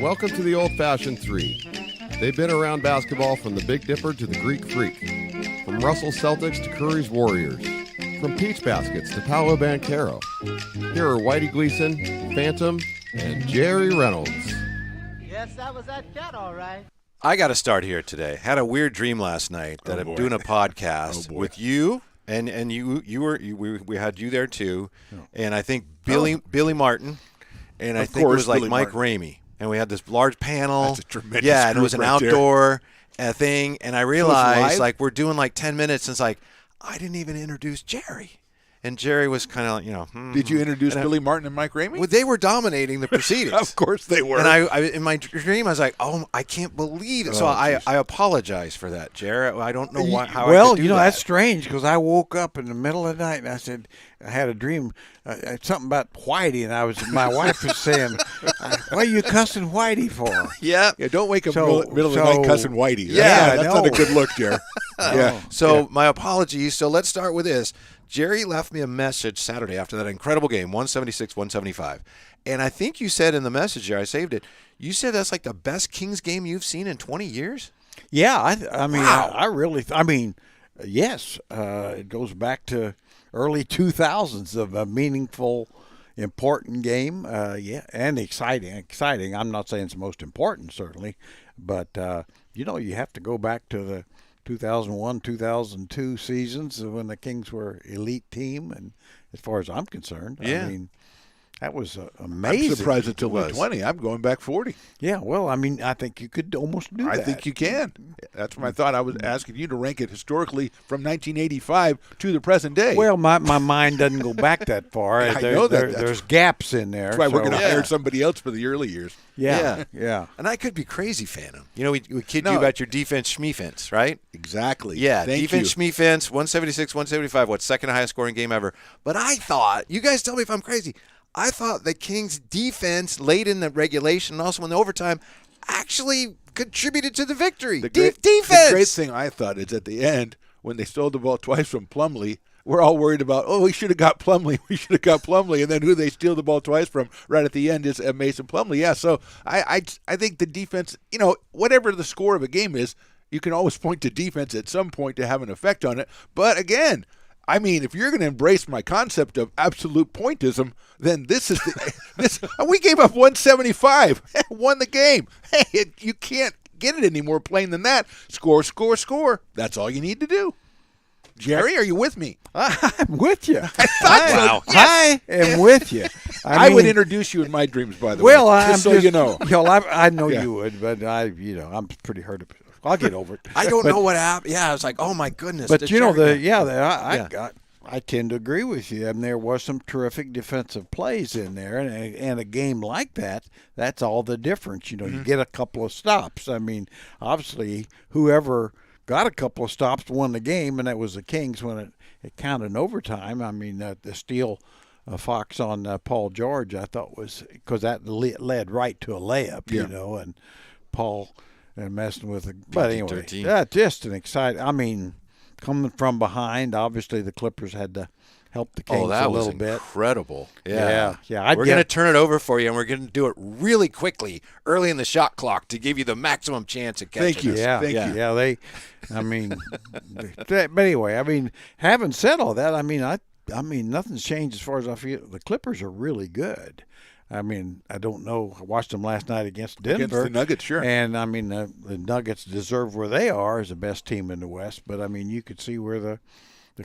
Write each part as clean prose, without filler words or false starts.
Welcome to the Old-Fashioned Three. They've been around basketball from the Big Dipper to the Greek Freak, from Russell Celtics to Curry's Warriors, from Peach Baskets to Paolo Banchero. Here are Whitey Gleason, Phantom, and Jerry Reynolds. Yes, that was that cat, all right. I got to start here today. Had a weird dream last night that I'm doing a podcast with you, and we had you there too, and I think Billy Martin, and I think it was like Billy Mike Martin. Ramey, and we had this large panel. That's a tremendous yeah, and it was an group right there. outdoor thing, and I realized live? like we're doing like 10 minutes, and it's like I didn't even introduce Jerry. And Jerry was kind of, Did you introduce Billy Martin and Mike Ramey? Well, they were dominating the proceedings. Of course they were. And I in my dream, I was like, "Oh, I can't believe it." So I apologize for that, Jerry. I don't know how. Well, I could do that. that's strange because I woke up in the middle of the night and I said I had a dream, something about Whitey, and my wife was saying, "What are you cussing Whitey for?" Yeah. Yeah, don't wake up So- middle of the night cussing Whitey. Yeah, that's not a good look, Jerry. Yeah. So my apologies. So let's start with this. Jerry left me a message Saturday after that incredible game, 176-175. And I think you said in the message here, I saved it, you said that's like the best Kings game you've seen in 20 years? Yeah, I mean, Wow. I really, yes, it goes back to early 2000s of a meaningful, important game. Yeah, and exciting. I'm not saying it's the most important, certainly, but you have to go back to the 2001, 2002 seasons when the Kings were elite team, and as far as I'm concerned, Yeah. I mean, that was amazing. I'm surprised until we're 20. I'm going back 40. Yeah, well, I mean, I think you could almost do that. I think you can. That's my thought. I was asking you to rank it historically from 1985 to the present day. Well, my mind doesn't go back that far. I know that. There's gaps in there. That's why we're so- going to hire somebody else for the early years. Yeah. And I could be crazy, Phantom. We kid No. you about your defense schmefence, right? Exactly. Yeah, Thank defense you. schmefence, 176, 175, what, second highest scoring game ever. But I thought, you guys tell me if I'm crazy, I thought the Kings' defense late in the regulation and also in the overtime actually contributed to the victory. Defense! The great thing I thought is at the end, when they stole the ball twice from Plumlee, we're all worried about, we should have got Plumlee. We should have got Plumlee. And then who they steal the ball twice from right at the end is Mason Plumlee. Yeah, so I think the defense, whatever the score of a game is, you can always point to defense at some point to have an effect on it. But again, I mean, if you're going to embrace my concept of absolute pointism, then this is we gave up 175 and won the game. Hey, you can't get it any more plain than that. Score, score, score. That's all you need to do. Jerry, are you with me? I'm with you. Wow. I am with you. I would mean, introduce you in my dreams, by the Well, way, I'm just so you know. I know Yeah. you would, but I'm pretty hurt. I'll get over it. I don't know what happened. Yeah, I was like, oh, my goodness. But did Jerry, Jerry- I tend to agree with you. And there was some terrific defensive plays in there, and a game like that, that's all the difference. You get a couple of stops. I mean, obviously, whoever got a couple of stops won the game, and that was the Kings when it counted in overtime. I mean, the steal Fox on Paul George, I thought was because that led right to a layup, and Paul messing with it. But anyway, 13. just an exciting. I mean, coming from behind, obviously the Clippers had to help the Kings that a was little bit. incredible. Yeah. We're going to turn it over for you, and we're going to do it really quickly, early in the shot clock, to give you the maximum chance at catching Thank you. us. Yeah, Thank you. yeah. But anyway, I mean, having said all that, I mean, nothing's changed as far as I feel. The Clippers are really good. I mean, I don't know. I watched them last night against Denver. Against the Nuggets, sure. And, I mean, the Nuggets deserve where they are as the best team in the West. But, I mean, you could see where the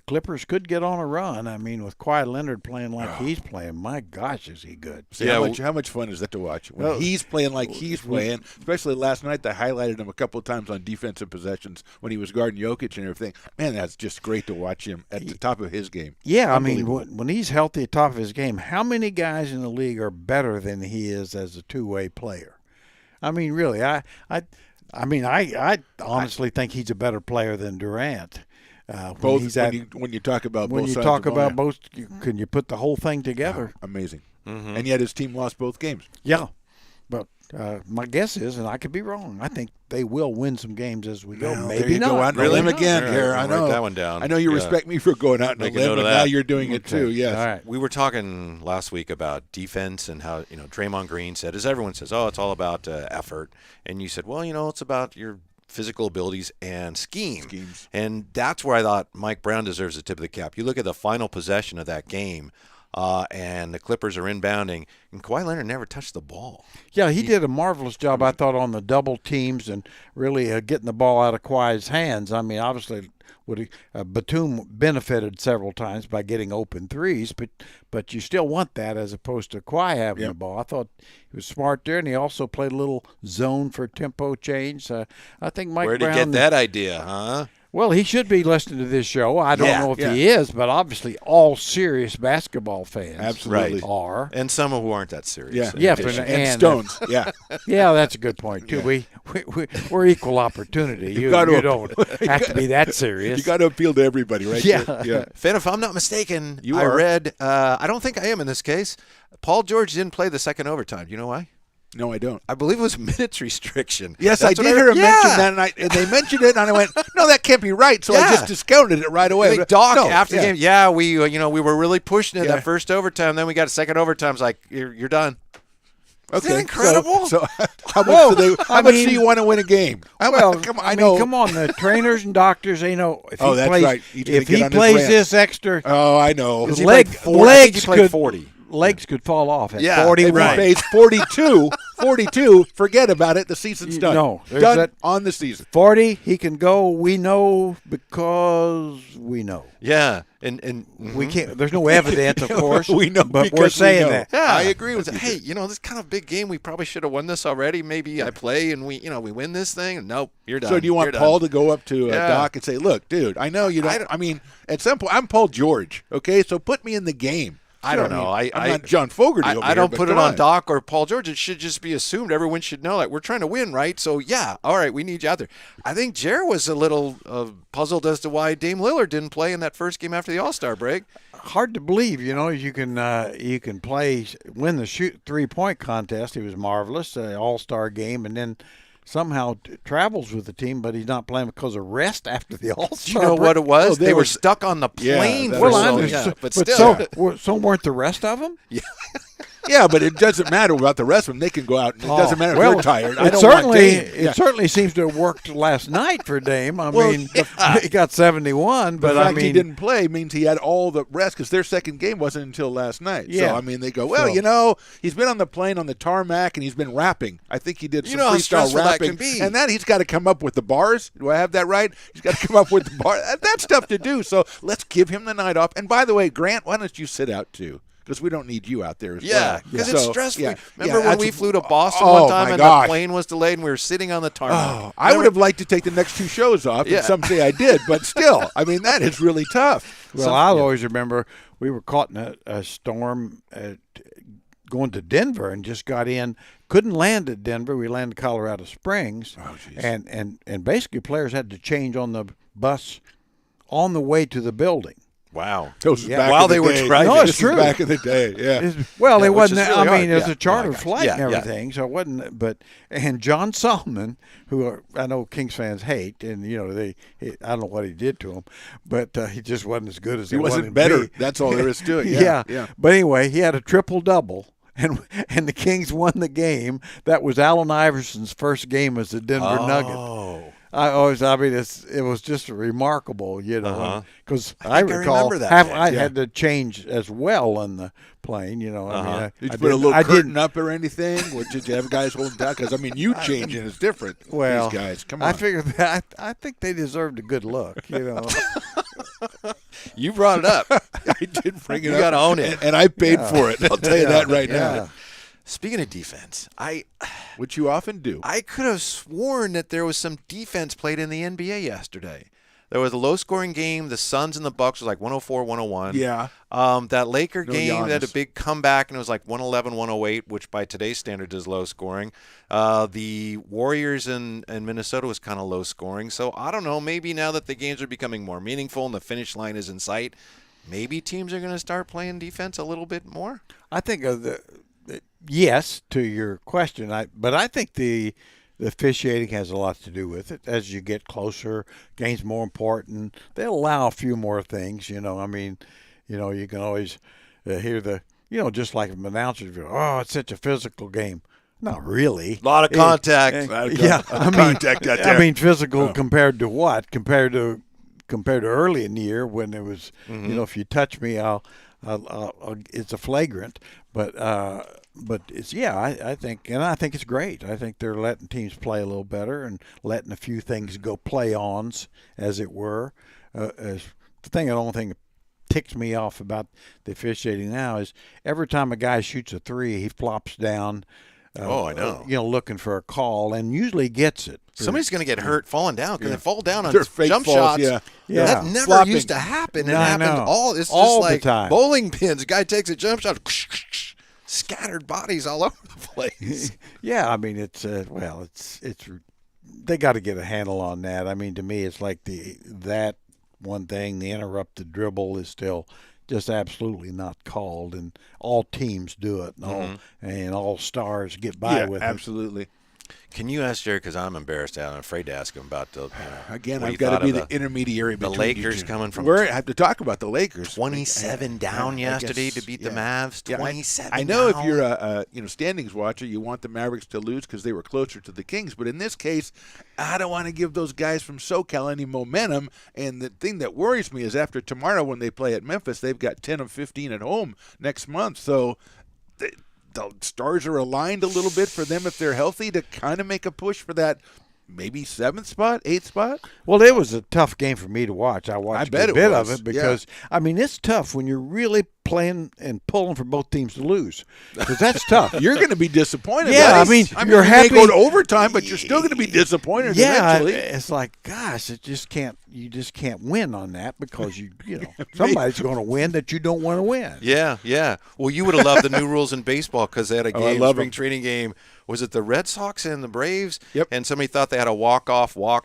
Clippers could get on a run. I mean, with Kawhi Leonard playing like he's playing, my gosh, is he good. See, how much fun is that to watch? When he's playing like he's playing, especially last night, they highlighted him a couple of times on defensive possessions when he was guarding Jokic and everything. Man, that's just great to watch him at the top of his game. Yeah, I mean, when he's healthy at the top of his game, how many guys in the league are better than he is as a two-way player? I mean, really, I honestly think he's a better player than Durant. When you talk about when both you sides talk of the about ball, both, can you put the whole thing together? amazing. And yet his team lost both games. Yeah, But my guess is, and I could be wrong, I think they will win some games as we go. Well, Maybe there you not. go out on a Really? limb again All right, here. I I'll know write that one down. I know you Yeah. respect me for going out on a Make a limb, note but of now that. you're doing it too. Yes. All right. We were talking last week about defense and how, Draymond Green said, as everyone says, oh, it's all about effort. And you said, well, it's about your physical abilities and schemes. And that's where I thought Mike Brown deserves a tip of the cap. You look at the final possession of that game, and the Clippers are inbounding, and Kawhi Leonard never touched the ball. Yeah, he did a marvelous job, I thought, on the double teams and really getting the ball out of Kawhi's hands. I mean, obviously, Batum benefited several times by getting open threes, but you still want that as opposed to Kawhi having the ball. I thought he was smart there, and he also played a little zone for tempo change. I think Mike Where'd Brown. he get that idea, huh? Well, he should be listening to this show. I don't know if Yeah. he is, but obviously all serious basketball fans Absolutely. are. And some who aren't that serious. Yeah. in Yeah, addition. And Stones. Yeah. Yeah, that's a good point too. We're equal opportunity. You don't have to be that serious. You got to appeal to everybody, right? Yeah. Yeah. Finn, if I'm not mistaken, You I are. read, I don't think I am in this case, Paul George didn't play the second overtime. Do you know why? No, I don't. I believe it was minutes restriction. Yes, That's I what did hear him mention Yeah. that, and they mentioned it, and I went, "No, that can't be right." So I Yeah. just discounted it right away. I think Doc, No, after the yeah. game, yeah, we we were really pushing it Yeah. that first overtime. Then we got a second overtime. It's like you're done. Okay, that incredible? So how much I do mean- you want to win a game? Well, come on, I know. mean, come on, the trainers and doctors, they know if Oh, he that's plays, right. He's gonna if get he on his plays rant. this extra, Oh, I know. his he leg, played 40. I think he legs played could 40. legs could fall off at Yeah, 41. If he plays 42, forget about it. The season's done. No, there's done that- on the season. 40, he can go. We know because we know. Yeah, and We can't. There's no evidence, of course. We know but because we're we saying know. that. Yeah, I agree with you. Hey, this kind of big game, we probably should have won this already. Maybe I play and we win this thing. Nope, you're done. So do you want You're Paul done. to go up to Yeah. Doc and say, "Look, dude, I know you don't. I mean, at some point, I'm Paul George. Okay, so put me in the game." I don't know. I'm not John Fogerty. over I here, don't but put it come on Doc or Paul George. It should just be assumed. Everyone should know that we're trying to win, right? So, yeah, all right, we need you out there. I think Jer was a little puzzled as to why Dame Lillard didn't play in that first game after the All-Star break. Hard to believe, you can win the 3-point contest. He was marvelous, All-Star game, and then somehow travels with the team, but he's not playing because of rest after the All-Star. Do you know what it was? Oh, they were stuck on the plane that for was Well, I so understand, yeah, but but still. so weren't the rest of them? Yeah, but it doesn't matter about the rest of them. They can go out. And it doesn't matter if well, they're tired. I It don't certainly, want Dame. Yeah. it certainly seems to have worked last night for Dame. I Well, mean, he got 71, The but fact I mean, he didn't play means he had all the rest because their second game wasn't until last night. Yeah. So, I mean, they go, well, So- he's been on the plane on the tarmac and he's been rapping. I think he did You some know how freestyle stressful that rapping. can be. And that he's got to come up with the bars. Do I have that right? He's got to come up with the bars. That's tough to do. So let's give him the night off. And by the way, Grant, why don't you sit out too? Because we don't need you out there as well. Yeah, because it's So, stressful. yeah, Remember yeah, when we that's- flew to Boston Oh, one time my and gosh. the plane was delayed and we were sitting on the tarmac? Oh, I would have liked to take the next 2 shows off, Yeah. and some say I did, but still, I mean, that is really tough. well, I always remember we were caught in a storm going to Denver and just got in. Couldn't land at Denver. We landed Colorado Springs, and basically players had to change on the bus on the way to the building. Wow. Those was Yeah. back While in the they were day. driving. No, it's This is true. back in the day, yeah. Well, Yeah, it which wasn't. is I really mean, hard. it was Yeah. a charter Oh, I got you. flight and Yeah, yeah. everything, so it wasn't. And John Solomon, who I know Kings fans hate, and I don't know what he did to him, but he just wasn't as good as He they wanted him wasn't to better. be. That's all there is to it. Yeah. Yeah. But anyway, he had a triple double. And the Kings won the game. That was Allen Iverson's first game as a Denver Nugget. Oh. It was just remarkable, because I think I recall remember that, I yeah. had to change as well in the plane. Did you I put a didn't- little I curtain didn't- up or anything? Or did you have guys holding down? Because, I mean, you changing is different. Well, These guys, come on. I figured that I think they deserved a good look. You brought it up. I did bring it You up. gotta own it. And I paid for it. I'll tell you that right Yeah. now. Speaking of defense, Which you often do. I could have sworn that there was some defense played in the NBA yesterday. There was a low-scoring game. The Suns and the Bucks was like 104-101. Yeah. That Laker No game that had a Giannis. big comeback, and it was like 111-108, which by today's standards is low-scoring. The Warriors in Minnesota was kind of low-scoring. So I don't know. Maybe now that the games are becoming more meaningful and the finish line is in sight, maybe teams are going to start playing defense a little bit more. I think yes, to your question, but I think the officiating has a lot to do with it. As you get closer, game's more important. They'll allow a few more things. I mean, you can always hear just like announcers go, "Oh, it's such a physical game." Not really. A lot of contact. Yeah, Contact out there. I mean, physical compared to what? Compared to early in the year when it was, if you touch me, I'll it's a flagrant. But it's I think it's great. I think they're letting teams play a little better and letting a few things go play-ons, as it were. As the only thing that ticks me off about the officiating now is every time a guy shoots a three, he flops down. I know. Looking for a call, and usually gets it. Somebody's going to get hurt falling down because they fall down on They're fake jump falls, shots. yeah. That never Flopping. used to happen. It No, I happened know. It's All just the like time. bowling pins. A guy takes a jump shot, scattered bodies all over the place. Yeah, I mean it's they got to get a handle on that. I mean, to me, it's like that one thing. The interrupted dribble is still just absolutely not called, and all teams do it, and all stars get by with it. Absolutely. Can you ask Jerry, because I'm embarrassed, I'm afraid to ask him about the Again, what he I've got thought to be of the intermediary the between you Lakers two. coming from I have to talk about the Lakers. 27 down yesterday to beat the Mavs. Yeah, 27 I know down. if you're a standings watcher, you want the Mavericks to lose because they were closer to the Kings. But in this case, I don't want to give those guys from SoCal any momentum. And the thing that worries me is after tomorrow when they play at Memphis, they've got 10 of 15 at home next month. So the stars are aligned a little bit for them if they're healthy to kind of make a push for that maybe 7th spot, 8th spot. Well, it was a tough game for me to watch. I watched bet a it bit was, of it because, I mean, it's tough when you're really playing and pulling for both teams to lose, because that's tough. You're going to be disappointed. Yeah, buddy. you're you happy. may go to overtime, but you're still going to be disappointed Yeah, eventually. it's like, gosh, you just can't win on that because somebody's going to win that you don't want to win. Yeah. Well, you would have loved the new rules in baseball because they had a I game, love spring them. training game. Was it the Red Sox and the Braves? Yep. And somebody thought they had a walk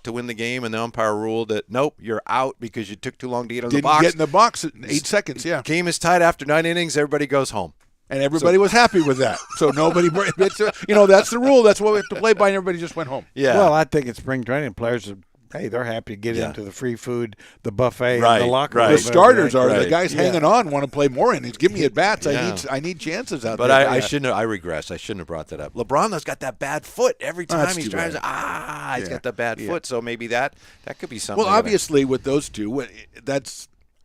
to win the game, and the umpire ruled that, nope, you're out because you took too long to get in the Didn't box. get in the box in 8 seconds, yeah. Game is tied after 9 innings. Everybody goes home. And everybody was happy with that. So nobody, that's the rule. That's what we have to play by, and everybody just went home. Yeah. Well, I think it's spring training players. Hey, they're happy to get into the free food, the buffet, Right, and the locker right. room. The starters are Right. the guys hanging on, want to play more innings. Give me at bats. Yeah. I need chances out But there. I shouldn't have. I regress. I shouldn't have brought that up. LeBron has got that bad foot every time That's he's too trying bad. to. He's got the bad foot. So maybe that could be something. Well, obviously with those two,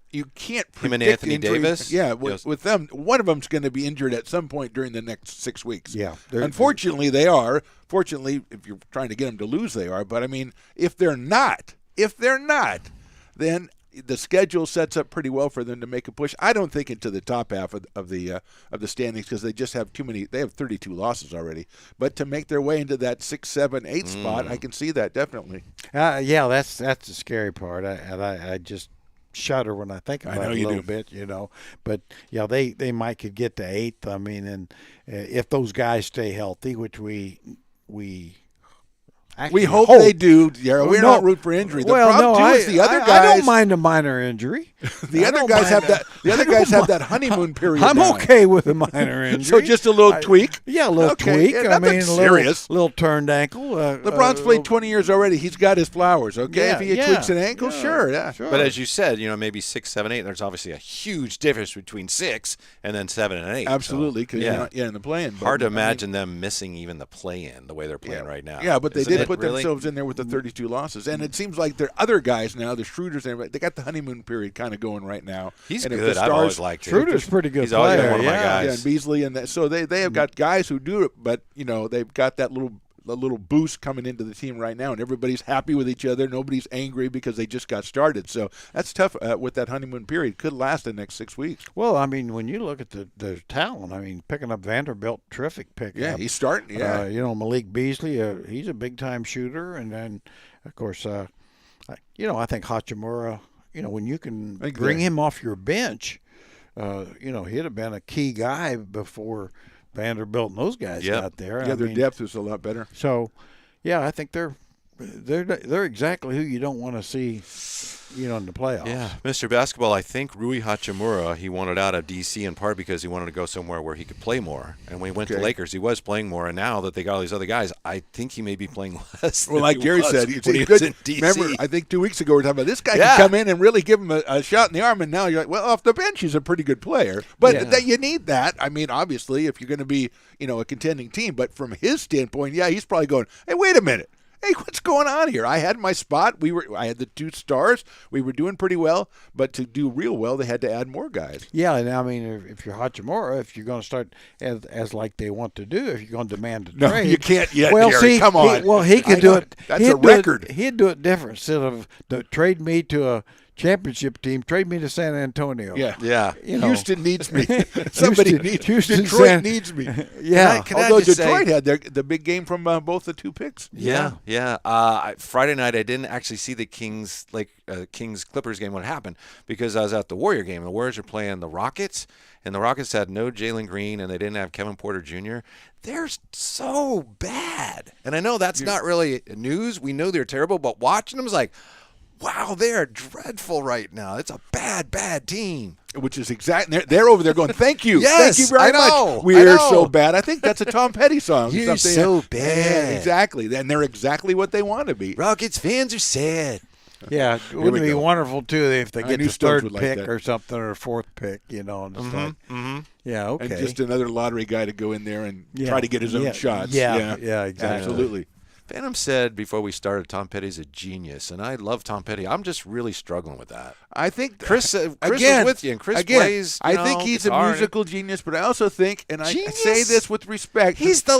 you can't predict Him and Anthony injury. Davis? Yeah, Yes. with them, one of them's going to be injured at some point during the next 6 weeks. Yeah. Unfortunately, they are. Fortunately, if you're trying to get them to lose, they are. But I mean, if they're not, then the schedule sets up pretty well for them to make a push. I don't think into the top half of the standings because they just have too many. They have 32 losses already. But to make their way into that 6, 7, 8 spot, I can see that definitely. Yeah, that's the scary part. I just shudder when I think about know it a you little do. bit, But yeah, they might could get to 8th. I mean, and if those guys stay healthy, which we actually hope they do. Yeah, we're No. not rooting for injury. The well, problem no, too is the other I guys. don't mind a minor injury. The I other don't guys mind have that. that. The other guys have that honeymoon period. I'm now. okay with a minor injury. So just a little tweak. Yeah, a little Okay, tweak. yeah, I nothing mean, serious. little turned ankle. LeBron's played 20 years already. He's got his flowers. Okay, if he tweaks an ankle, sure, yeah. But as you said, maybe 6, 7, 8. There's obviously a huge difference between 6 and then 7 and 8. Absolutely, because yeah. you're not in the play-in. Hard to But, I mean, imagine them missing even the play-in the way they're playing right now. Yeah, but they Isn't did it put really? themselves in there with the 32 losses, and it seems like their other guys now, the Schroeders, and everybody, they got the honeymoon period kind of going right now. He's and if good. the I've Stars, always liked him. Schroeder's pretty good He's always been player. one of my yeah. guys. Yeah, and Beasley, and that, so they have got guys who do it, but they've got that little boost coming into the team right now, and everybody's happy with each other. Nobody's angry because they just got started. So that's tough with that honeymoon period. Could last the next 6 weeks. Well, I mean, when you look at the talent, I mean, picking up Vanderbilt, terrific pickup. Yeah, he's starting. Yeah, Malik Beasley, he's a big time shooter, and then of course, I think Hachimura. When you can bring him off your bench, he'd have been a key guy before Vanderbilt and those guys got there. yeah, I their mean, depth is a lot better. So, yeah, I think they're they're exactly who you don't want to see, in the playoffs. Yeah, Mr. Basketball, I think Rui Hachimura, he wanted out of D.C. in part because he wanted to go somewhere where he could play more. And when he went to Lakers, he was playing more. And now that they got all these other guys, I think he may be playing less. Well, like Jerry said, when he was in D.C. Remember, I think 2 weeks ago we were talking about this guy can come in and really give him a shot in the arm, and now you're like, well, off the bench he's a pretty good player. But that you need that. I mean, obviously, if you're going to be, a contending team. But from his standpoint, he's probably going, hey, wait a minute. Hey, what's going on here? I had my spot. I had the 2 stars. We were doing pretty well, but to do real well, they had to add more guys. Yeah, and I mean, if you're Hachimura, if you're going to start as like they want to do, if you're going to demand a trade, No, you can't yet. Well, Gary, see, come on. he could do it. That's a record. He'd do it different. Instead of trade me to a championship team, trade me to San Antonio. Yeah. Houston needs me. Somebody needs Houston, Detroit needs me. Yeah. Although Detroit had the big game from both the 2 picks. Yeah. Friday night, I didn't actually see the Kings Clippers game. What happened because I was at the Warrior game. And the Warriors were playing the Rockets, and the Rockets had no Jalen Green, and they didn't have Kevin Porter Jr. They're so bad, and I know that's not really news. We know they're terrible, but watching them is like, wow, they're dreadful right now. It's a bad team. Which is exactly they're over there going, thank you, Yes, thank you very I know, much. We're I know. so bad. I think that's a Tom Petty song. You're something. so bad. Yeah, exactly, and they're exactly what they want to be. Rockets fans are sad. Yeah, wouldn't it be wonderful too if they get knew the Stones 3rd would like pick that. or something or 4th pick, and it's like, yeah, okay, And just another lottery guy to go in there and try to get his own shots. Yeah, exactly. Absolutely. Phantom said before we started, Tom Petty's a genius, and I love Tom Petty. I'm just really struggling with that. I think Chris was with you, and Chris plays. I think he's a guitar. musical genius, but I also think, and I Genius? say this with respect, He's the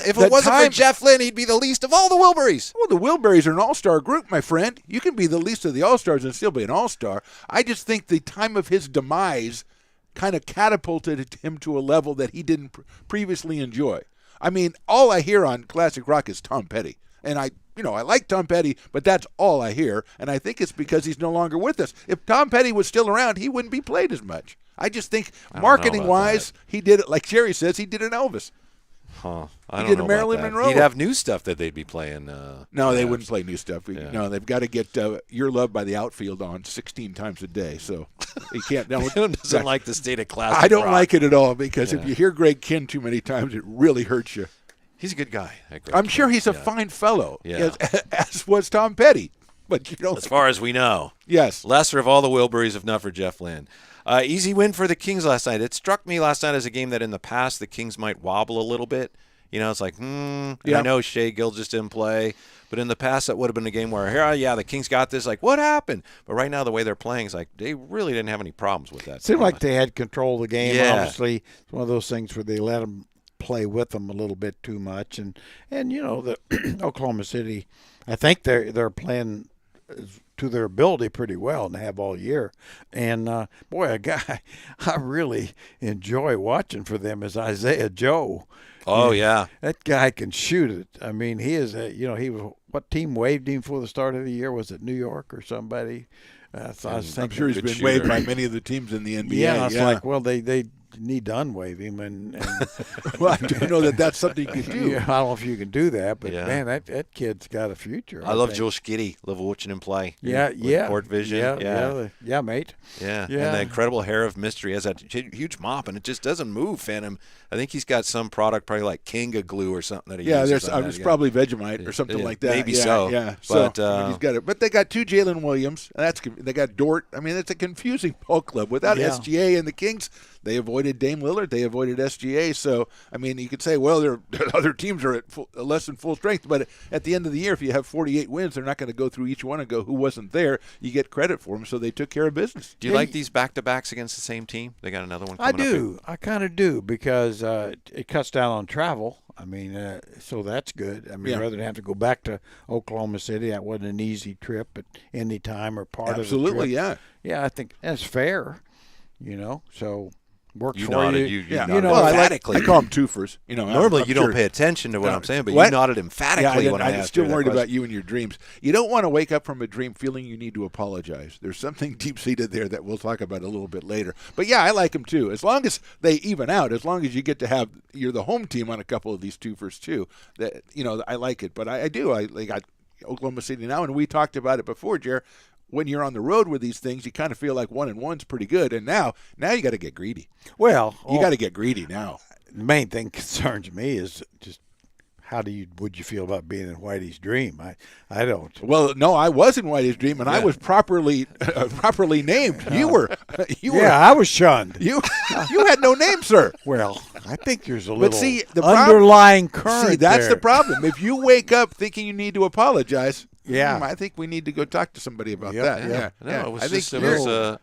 if The it wasn't time- for Jeff Lynne, he'd be the least of all the Wilburys. well, the Wilburys are an all-star group, my friend. You can be the least of the all-stars and still be an all-star. I just think the time of his demise kind of catapulted him to a level that he didn't previously enjoy. I mean, all I hear on classic rock is Tom Petty, and I like Tom Petty, but that's all I hear, and I think it's because he's no longer with us. If Tom Petty was still around, he wouldn't be played as much. I just think marketing-wise, he did it, like Jerry says, he did an Elvis. Huh. He I don't did know a Marilyn about that. Monroe. He'd have new stuff that they'd be playing. No, they wouldn't play new stuff. Yeah. No, they've got to get Your Love by the Outfield on 16 times a day, so you can't. No, Who doesn't like the state of classic I don't rock? like it at all because if you hear Greg Kinn too many times, it really hurts you. He's a good guy. I'm sure he's a fine fellow, Yeah. as was Tom Petty. But As far as we know. yes, Lesser of all the Wilburys, if not for Jeff Lynne. Easy win for the Kings last night. It struck me last night as a game that in the past the Kings might wobble a little bit. It's like, and I know Shea Gilgeous didn't play, but in the past that would have been a game where, the Kings got this. Like, what happened? But right now the way they're playing is like they really didn't have any problems with that. Seemed like they had control of the game. Yeah. Obviously, it's one of those things where they let them play with them a little bit too much, and the Oklahoma City, I think they're playing to their ability pretty well, and they have all year. And boy, a guy I really enjoy watching for them is Isaiah Joe. Oh yeah, That guy can shoot it. I mean, he is. He was. What team waived him for the start of the year? Was it New York or somebody? So I was I'm thinking, sure he's good been shooter. waived by many of the teams in the NBA. Yeah, I was like, well, they need to unwaive him, and well, I do know that's something you can do. yeah, I don't know if you can do that, but Yeah. man, that kid's got a future. I love think. Joel Skiddy. Love watching him play. Yeah, With yeah, Court Vision. yeah, mate. Yeah. Yeah. And the incredible hair of mystery. He has that huge mop, and it just doesn't move, Phantom. I think he's got some product, probably like Kanga glue or something that he Yeah, uses. there's on that. it's probably Vegemite or something Yeah, like that. maybe yeah, so. Yeah, But, so I mean, he's got it. But they got 2 Jalen Williams. They got Dort. I mean, it's a confusing ball club without Yeah. SGA and the Kings. They avoided Dame Lillard. They avoided SGA. So I mean, you could say, well, their other teams are at less than full strength. But at the end of the year, if you have 48 wins, they're not going to go through each one and go, who wasn't there? You get credit for them. So they took care of business. Do you like these back-to-backs against the same team? They got another one coming I up here. do. I kind of do because it cuts down on travel. I mean, so that's good. I mean, Yeah. rather than have to go back to Oklahoma City, that wasn't an easy trip at any time or part of the Absolutely, trip. yeah. Yeah, I think that's fair. So works You for nodded. you. You Yeah, nodded know, well, emphatically. I call them twofers. Normally I'm you sure. don't pay attention to what No. I'm saying, but What? you nodded emphatically when I I'm asked still you that worried about question. you and your dreams. You don't want to wake up from a dream feeling you need to apologize. There's something deep-seated there that we'll talk about a little bit later. But yeah, I like them too. As long as they even out, as long as you get to have you're the home team on a couple of these twofers too. That I like it. But I do. Oklahoma City now, and we talked about it before, Jer. When you're on the road with these things, you kind of feel like 1-1's pretty good, and now you got to get greedy. Well, You got to get greedy now. the main thing concerns me is just how would you feel about being in Whitey's dream? I don't. Well, no, I was in Whitey's dream, and I was properly named. You were. Yeah, I was shunned. You had no name, sir. Well, I think there's a little see, the underlying current. See, that's there. the problem. If you wake up thinking you need to apologize, Yeah. I think we need to go talk to somebody about Yep, that. yep. Yeah, No, it was I just- think it was,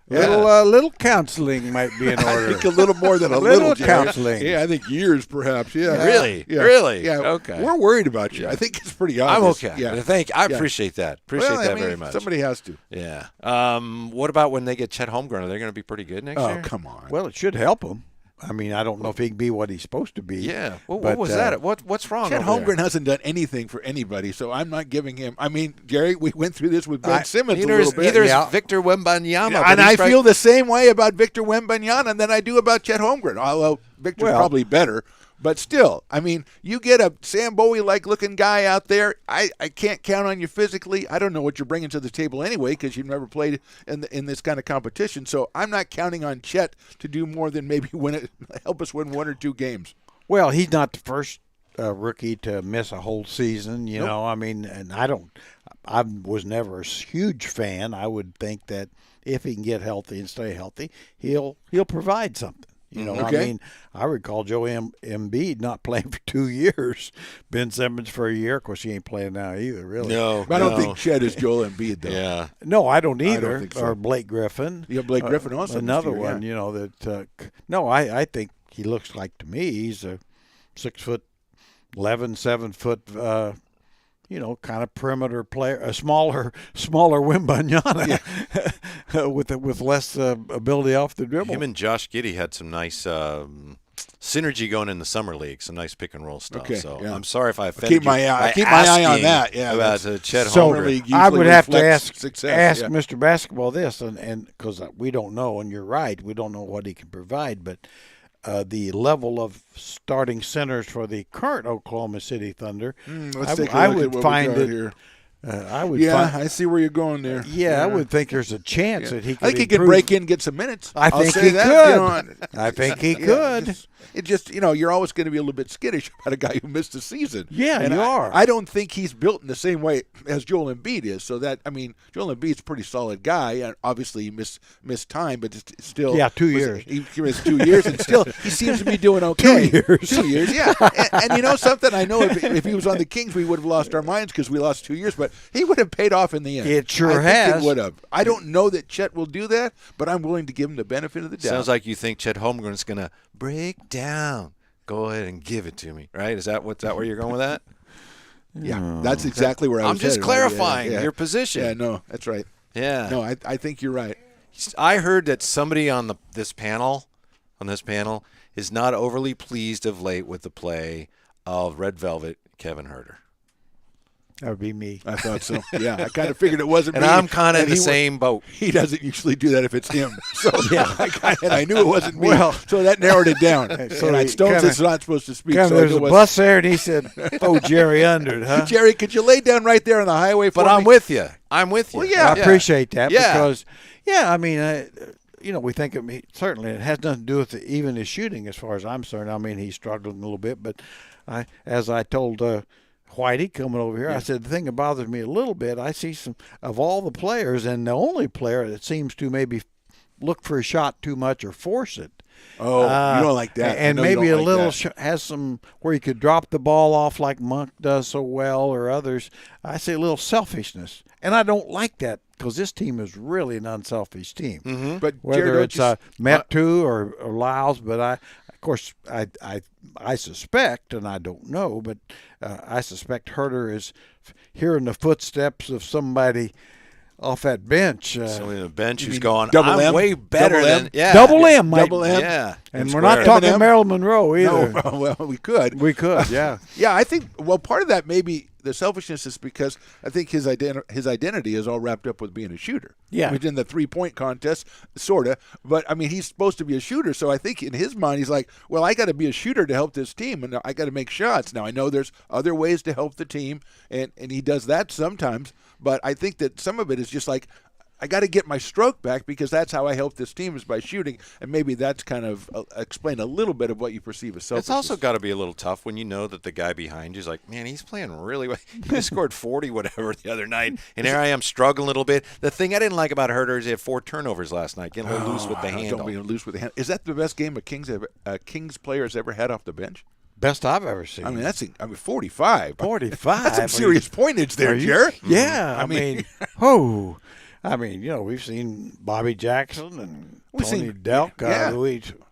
Little counseling might be in I order. think a little more than a Little little Jerry. counseling. Yeah, I think years, perhaps. Yeah, Really? Yeah. Really? Yeah. Okay. We're worried about you. I think it's pretty I'm obvious. okay. Yeah. I Yeah. appreciate that. Appreciate Well, I that mean, very much. Somebody has to. Yeah. What about when they get Chet Holmgren? Are they going to be pretty good next Oh, year? come on. Well, it should help him. I mean, I don't know if he can be what he's supposed to be. Yeah. Well, but, what was that? What's wrong? Chet over there? Holmgren hasn't done anything for anybody, so I'm not giving him. I mean, Jerry, we went through this with Ben Simmons a Neither little is, bit. neither Yeah. is Victor Wembanyama. but and he's I right- feel the same way about Victor Wembanyama than I do about Chet Holmgren. Although Victor's Well- probably better, but still, I mean, you get a Sam Bowie-like looking guy out there. I can't count on you physically. I don't know what you're bringing to the table anyway because you've never played in this kind of competition. So I'm not counting on Chet to do more than maybe help us win 1 or 2 games. Well, he's not the first rookie to miss a whole season. You know, I mean, and I was never a huge fan. I would think that if he can get healthy and stay healthy, he'll provide something. You know, Okay. I mean, I recall Joe Embiid not playing for 2 years, Ben Simmons for a year. Of course, he ain't playing now either, really. No. But I don't no. think Chet is Joel Embiid, though. Yeah. No, I don't either. think so. Or Blake Griffin. Yeah, Blake Griffin also Another missed a year, one, you know, that. No, I think he looks like to me he's a 6'11", 7-foot. You know, kind of perimeter player, a smaller Wembanyama, with less ability off the dribble. Him and Josh Giddey had some nice synergy going in the summer league. Some nice pick and roll stuff. Okay, So yeah. I'm sorry if I offended Keep my you eye- by keep my eye on asking that, yeah, about that's- Chet So Holmgren. league I would usually have to reflects ask success, yeah. Mr. Basketball this, and because we don't know, and you're right, we don't know what he can provide, but the level of starting centers for the current Oklahoma City Thunder, Let's take a I look would at what find we got it. here. I would Yeah, find. I see where you're going there. Yeah, I would think there's a chance that he could. I think he could improve. break in and get some minutes. I I'll think say he that, could. you know, I think he yeah, could. It just, you're always going to be a little bit skittish about a guy who missed a season. Yeah, and you are. I don't think he's built in the same way as Joel Embiid is. So that, I mean, Joel Embiid's a pretty solid guy. And obviously, he missed time, but it's still. Yeah, 2 years. He missed 2 years, and still he seems to be doing okay. 2 years. 2 years, yeah. And you know something? I know if he was on the Kings, we would have lost our minds because we lost 2 years, but he would have paid off in the end. It sure I think has. It would have. I don't know that Chet will do that, but I'm willing to give him the benefit of the doubt. Sounds like you think Chet Holmgren's going to break down. Go ahead and give it to me, right? Is that where you're going with that? Yeah, that's exactly where I was I'm just headed. clarifying Yeah. your position. Yeah, no, that's right. Yeah. No, I think you're right. I heard that somebody on this panel, is not overly pleased of late with the play of Red Velvet Kevin Herter. That would be me. I thought so. Yeah, I kind of figured it wasn't And me. I'm kind of in And the he same boat. He doesn't usually do that if it's him. So yeah, I knew it wasn't me. Well- so that narrowed it down. So And he Stones kinda- is not supposed to speak. Kind of, so there's it a was- bus there, and he said, "Oh, Jerry under it, huh?" Jerry, could you lay down right there on the highway for But me? I'm with you. Well, yeah. I appreciate that Yeah. because, I mean, we think certainly it has nothing to do with even his shooting, as far as I'm concerned. I mean, he's struggling a little bit, but as I told Whitey coming over here, I said the thing that bothers me a little bit. I see some of all the players, and the only player that seems to maybe look for a shot too much or force it. Oh, you don't like that. And I know you maybe don't a like little that. has some where he could drop the ball off like Monk does so well, or others. I say a little selfishness, and I don't like that because this team is really an unselfish team. Mm-hmm. But Whether Jerry, it's Metu or Lyles, but of course, I suspect, and I don't know, but I suspect Herter is hearing the footsteps of somebody off that bench. Somebody on the bench who's mean going, double I'm M? way better Double M? than yeah. Double M, might, Double M? Yeah. and M we're not squared. talking M&M? Marilyn Monroe either. No, well, we could. We could, yeah. Yeah, I think, well, part of that maybe the selfishness is because I think his identity is all wrapped up with being a shooter. Yeah. Within the 3-point contest, sort of. But, I mean, he's supposed to be a shooter, so I think in his mind he's like, well, I got to be a shooter to help this team, and I got to make shots. Now, I know there's other ways to help the team, and he does that sometimes, but I think that some of it is just like, I got to get my stroke back because that's how I help this team is by shooting, and maybe that's kind of explain a little bit of what you perceive as selfishness. It's also got to be a little tough when you know that the guy behind you is like, man, he's playing really well. He scored 40 whatever the other night, and here I am struggling a little bit. The thing I didn't like about Herter is he had 4 turnovers last night, getting a little loose with the handle. Don't be loose with the hand. Is that the best game a Kings player has ever had off the bench? Best I've ever seen. I mean, 45. 45. That's some serious pointage there, Jerry. Yeah, I mean, oh, I mean, we've seen Bobby Jackson and Tony Delk,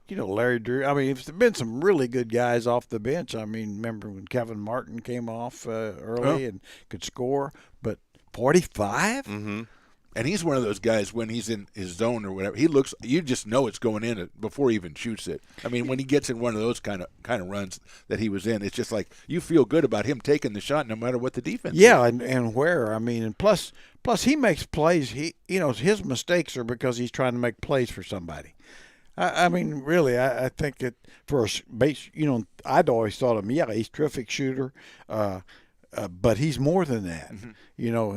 Larry Drew. I mean, there's been some really good guys off the bench. I mean, remember when Kevin Martin came off early and could score, but 45? Mm-hmm. And he's one of those guys when he's in his zone or whatever. He looks, you just know it's going in before he even shoots it. I mean, when he gets in one of those kind of runs that he was in, it's just like you feel good about him taking the shot no matter what the defense is. Yeah, and where. I mean, and plus he makes plays. His mistakes are because he's trying to make plays for somebody. I mean, really, I think that for a base, I'd always thought of him, he's a terrific shooter. But he's more than that. Mm-hmm.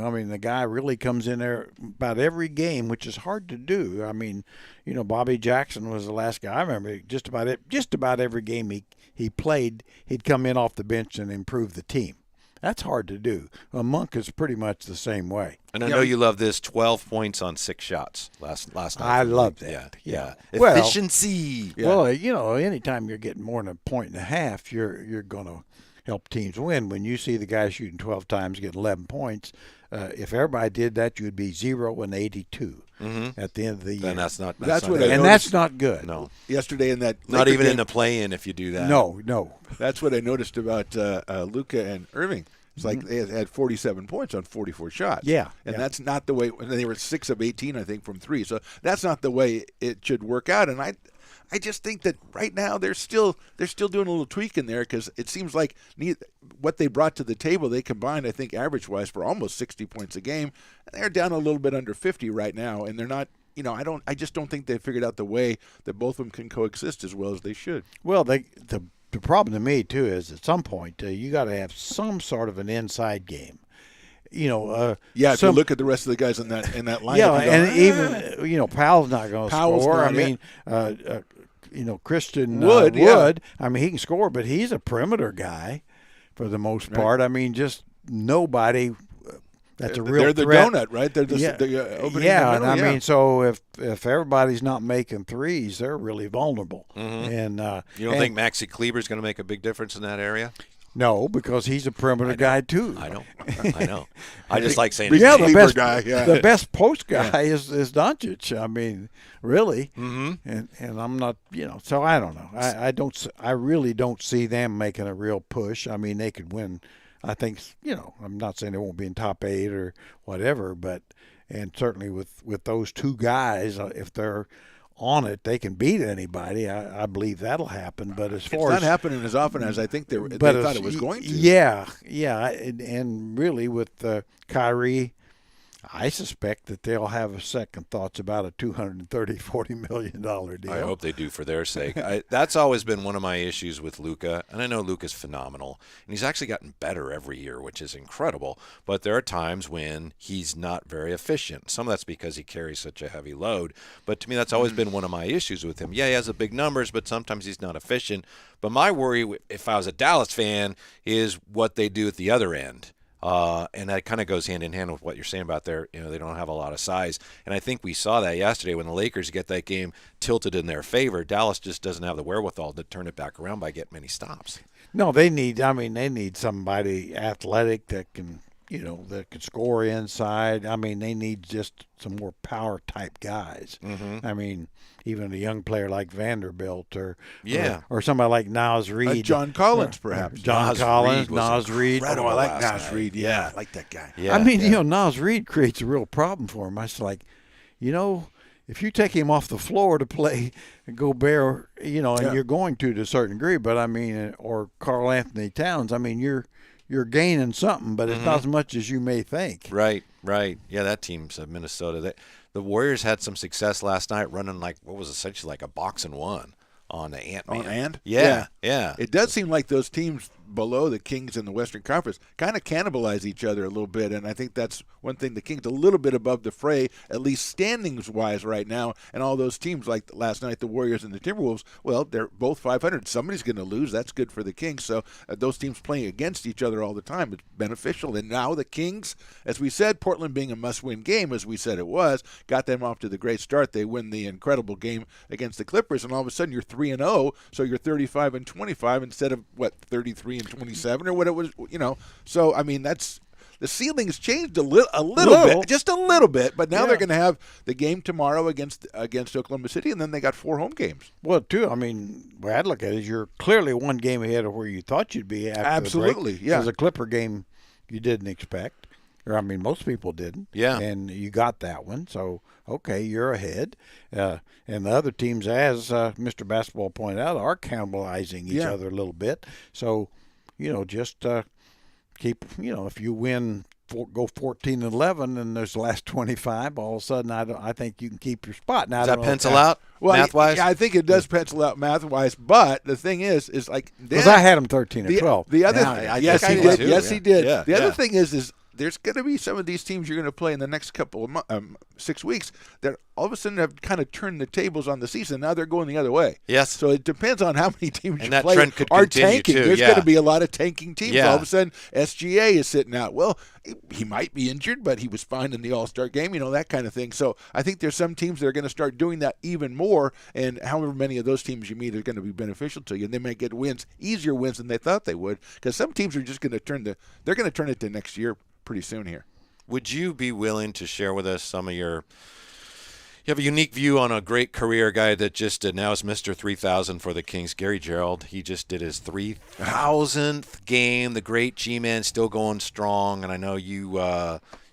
I mean, the guy really comes in there about every game, which is hard to do. I mean, Bobby Jackson was the last guy I remember. Just about every game he played, he'd come in off the bench and improve the team. That's hard to do. Monk is pretty much the same way. And I know you love this 12 points on 6 shots last night. I love that. Yeah. Well, efficiency. Well, anytime you're getting more than a point and a half, you're going to help teams win. When you see the guy shooting 12 times, getting 11 points, if everybody did that, you'd be 0-82 at the end of the year. Then that's not good. No. Yesterday in that not even game, in the play-in if you do that. No. That's what I noticed about Luka and Irving. It's like they had 47 points on 44 shots. Yeah. And that's not the way. And they were 6 of 18, I think, from 3. So that's not the way it should work out. And I just think that right now they're still doing a little tweak in there because it seems like what they brought to the table, they combined, I think, average-wise for almost 60 points a game. And they're down a little bit under 50 right now, and they're not. I just don't think they figured out the way that both of them can coexist as well as they should. Well, the problem to me too is at some point you got to have some sort of an inside game. If you look at the rest of the guys in that lineup. Yeah, and even Powell's not going to score. I mean, Christian Wood. I mean, he can score, but he's a perimeter guy for the most part. I mean, just nobody. That's a real. They're the threat. donut, right? They're the opening. Yeah, the middle, and I mean, so if everybody's not making threes, they're really vulnerable. Mm-hmm. And you don't think Maxi Kleber's going to make a big difference in that area? No, because he's a perimeter guy too. I know. I just like saying the best post guy is Doncic. I mean, really. Mm-hmm. And I'm not, so I don't know. I really don't see them making a real push. I mean, they could win. I think, I'm not saying they won't be in top 8 or whatever, but and certainly with those two guys, if they're on it, they can beat anybody. I believe that'll happen. But as far as it's not happening as often as I think they thought it was going to. Yeah, and really with Kyrie, I suspect that they'll have second thoughts about a $240 million deal. I hope they do for their sake. That's always been one of my issues with Luka, and I know Luka's phenomenal, and he's actually gotten better every year, which is incredible. But there are times when he's not very efficient. Some of that's because he carries such a heavy load. But to me, that's always been one of my issues with him. Yeah, he has the big numbers, but sometimes he's not efficient. But my worry, if I was a Dallas fan, is what they do at the other end. And that kind of goes hand in hand with what you're saying about they don't have a lot of size. And I think we saw that yesterday when the Lakers get that game tilted in their favor. Dallas just doesn't have the wherewithal to turn it back around by getting many stops. No, they need somebody athletic that can, that can score inside. I mean, they need just some more power type guys. Mm-hmm. I mean, even a young player like Vanderbilt or somebody like Nas Reed. John Collins, perhaps. Nas Reed. Oh, I like Nas Reed. Yeah, I like that guy. Yeah, I mean, Nas Reed creates a real problem for him. It's like, if you take him off the floor to play Gobert, and you're going to a certain degree, but I mean, or Karl Anthony Towns, I mean, you're you're gaining something, but it's not as much as you may think. Right. Yeah, that team's Minnesota. The Warriors had some success last night running like what was essentially like a box and one on the Ant-Man. On Ant? Yeah. It does seem like those teams below the Kings in the Western Conference kind of cannibalize each other a little bit, and I think that's one thing. The Kings a little bit above the fray, at least standings-wise right now, and all those teams like last night, the Warriors and the Timberwolves, well, they're both 500. Somebody's going to lose. That's good for the Kings. So those teams playing against each other all the time is beneficial. And now the Kings, as we said, Portland being a must-win game, as we said it was, got them off to the great start. They win the incredible game against the Clippers, and all of a sudden you're 3-0, so you're 35-25 instead of, 33-27 or what it was, So, I mean, that's the ceiling's changed a little bit, just a little bit. But now they're going to have the game tomorrow against Oklahoma City, and then they got 4 home games. Well, too, I mean, the way I'd look at it is you're clearly one game ahead of where you thought you'd be after the break. Yeah. Because a Clipper game you didn't expect. Or, I mean, most people didn't. Yeah. And you got that one. So, okay, you're ahead. And the other teams, as Mr. Basketball pointed out, are cannibalizing each other a little bit. So, just keep, if you win, go 14-11, and there's the last 25, all of a sudden I think you can keep your spot. Now, Does that pencil out math-wise? Yeah, I think it does pencil out math-wise, but the thing is like... Because I had them 13 or 12. The other yes, he did. Too, yes, he did. Yeah. The other thing is there's going to be some of these teams you're going to play in the next couple of 6 weeks that all of a sudden have kind of turned the tables on the season. Now they're going the other way. Yes. So it depends on how many teams And you that play trend could are continue, tanking. too, There's yeah. going to be a lot of tanking teams. Yeah. All of a sudden, SGA is sitting out. Well, he might be injured, but he was fine in the All-Star game, that kind of thing. So I think there's some teams that are going to start doing that even more, and however many of those teams you meet are going to be beneficial to you. And they might get easier wins than they thought they would, because some teams are just going to turn it to next year pretty soon here. Would you be willing to share with us some of you have a unique view on a great career guy that just now is Mr. 3000 for the Kings, Gary Gerald. He just did his 3,000th game. The great G-Man still going strong, and I know you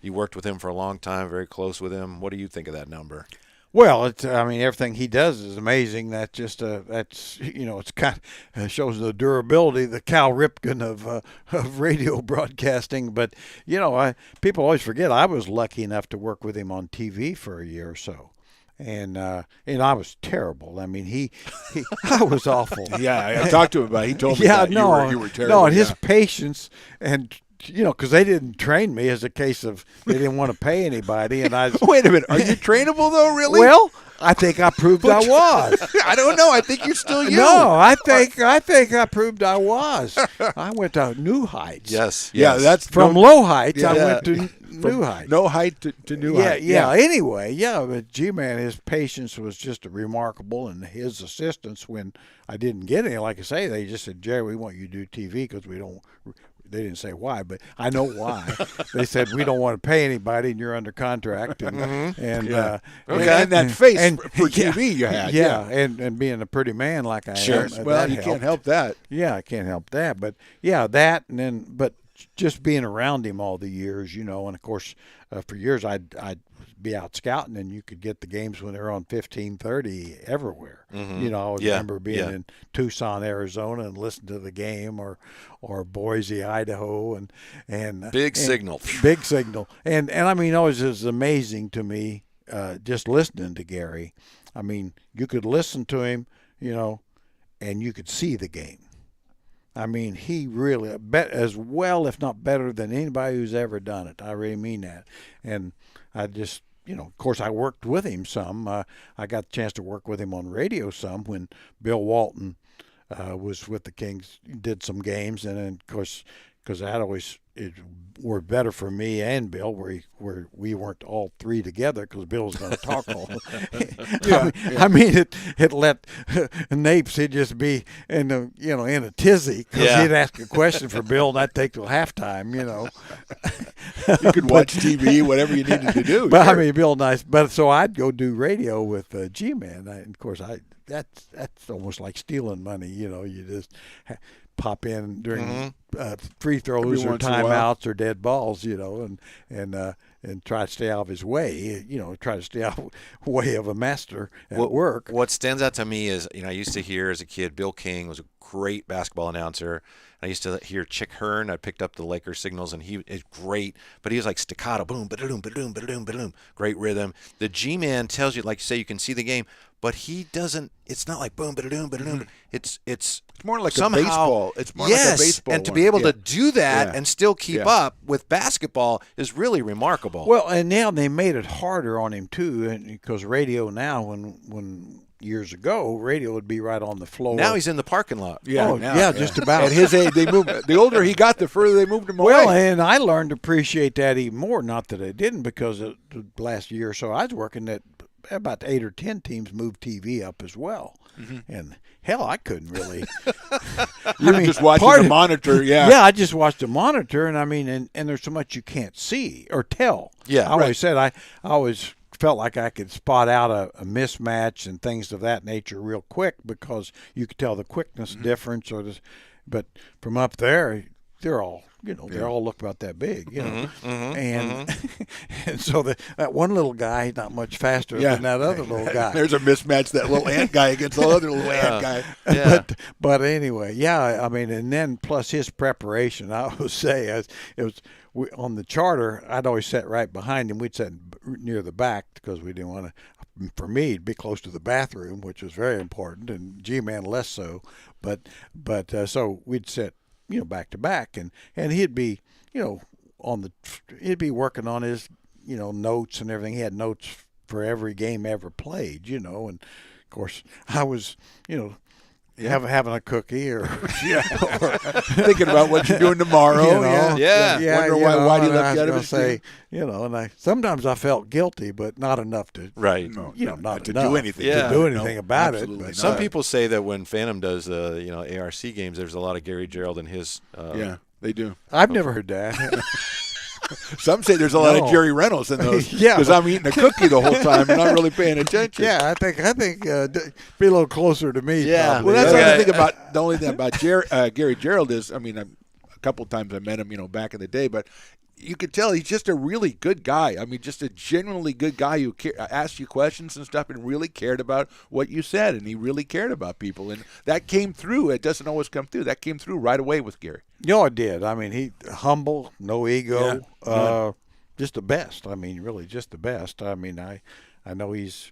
worked with him for a long time, very close with him. What do you think of that number? Well, everything he does is amazing. That just it's kind of shows the durability, the Cal Ripken of radio broadcasting. But people always forget I was lucky enough to work with him on TV for a year or so. And I was terrible. I mean, I was awful. Yeah, I talked to him about it. He told me that you were terrible. No, and his patience and because they didn't train me as a case of they didn't want to pay anybody, and I. Wait a minute, are you trainable though? Really? Well, I think I proved I was. I don't know. I think you're still you. No, I think I proved I was. I went to New Heights. Yes. Yeah, that's from low heights. I went to New Heights. No height to new height. Yeah. Anyway, but G-Man, his patience was just remarkable, and his assistants when I didn't get any, like I say, they just said, Jerry, we want you to do TV because we don't. They didn't say why, but I know why. They said we don't want to pay anybody, and you're under contract. And and that face for TV you had. And being a pretty man like I am. Well, you can't help that. Yeah, I can't help that. But that, and then just being around him all the years, and of course for years I'd be out scouting, and you could get the games when they were on 15:30 everywhere. I always remember being in Tucson, Arizona, and listening to the game, or Boise, Idaho, and big signal, and I mean, it was just amazing to me just listening to Gary. I mean, you could listen to him, and you could see the game. I mean, he really as well, if not better than anybody who's ever done it. I really mean that. And I just, of course, I worked with him some. I got the chance to work with him on radio some when Bill Walton was with the Kings, did some games. And then, of course, because that always were better for me and Bill, where we weren't all three together because Bill was going to talk all. I mean, it let Napes, he'd just be in a tizzy because he'd ask a question for Bill, and I'd take till halftime. You could watch TV, whatever you needed to do. But sure. I mean, Bill nice. But so I'd go do radio with G-Man. And of course, that's almost like stealing money. You just pop in during free throws or timeouts or dead balls, and and try to stay out of his way. Try to stay out way of a master at work. What stands out to me is, I used to hear as a kid, Bill King was a great basketball announcer. I used to hear Chick Hearn. I picked up the Lakers signals, and he is great. But he was like staccato, boom, ba-da-doom, ba-da-doom, ba-da-doom, ba-da-doom. Great rhythm. The G-Man tells you, like you say, you can see the game, but he doesn't. It's not like boom, ba-da-doom, ba-da-doom. It's more like somehow, a baseball. It's more yes, like a baseball. and to be able to do that Yeah. and still keep up with basketball is really remarkable. Well, and now they made it harder on him too, because radio now, when years ago, radio would be right on the floor. Now he's in the parking lot. Just about. At his age, they moved. The older he got, the further they moved him Well, away. and I learned to appreciate that even more. Not that I didn't, because the last year or so I was working at about 8 or 10 teams moved TV up as well. And hell, I couldn't really. You were just watching the monitor, Yeah, I just watched the monitor, and I mean, and there's so much you can't see or tell. Yeah, I always said I always felt like I could spot out a mismatch and things of that nature real quick, because you could tell the quickness difference but from up there, they're all they all look about that big, and and so that one little guy not much faster than that other little guy. There's a mismatch, that little ant guy against the other little ant guy. Yeah. But anyway, I mean, and then plus his preparation, I always say on the charter, I'd always sit right behind him. We'd sit near the back because we didn't want to, for me, be close to the bathroom, which was very important, and G-Man less so. But so we'd sit, back to back, and he'd be, he'd be working on his, notes and everything. He had notes for every game ever played, and of course I was, having a cookie or Thinking about what you're doing tomorrow. Wonder why you left you out of his say, and sometimes I felt guilty, but not enough to Right. not to enough do anything. Yeah. to do anything about it. absolutely But, Some people say that when Phantom does ARC games, there's a lot of Gary Gerald in his. Yeah, they do. I've never heard that. Some say there's a lot of No. Jerry Reynolds in those. Yeah. Because I'm eating a cookie the whole time and not really paying attention. Yeah, I think be a little closer to me. Yeah. probably. Well, that's Okay. the only thing about Gary Gerald is, I mean, a couple of times I met him, back in the day, but you could tell he's just a really good guy. I mean, just a genuinely good guy who asked you questions and stuff and really cared about what you said, and he really cared about people, and that came through. It doesn't always come through. That came through right away with Gary. It did. I mean, he humble, no ego, just the best. I mean, really, just the best. I mean, I know he's,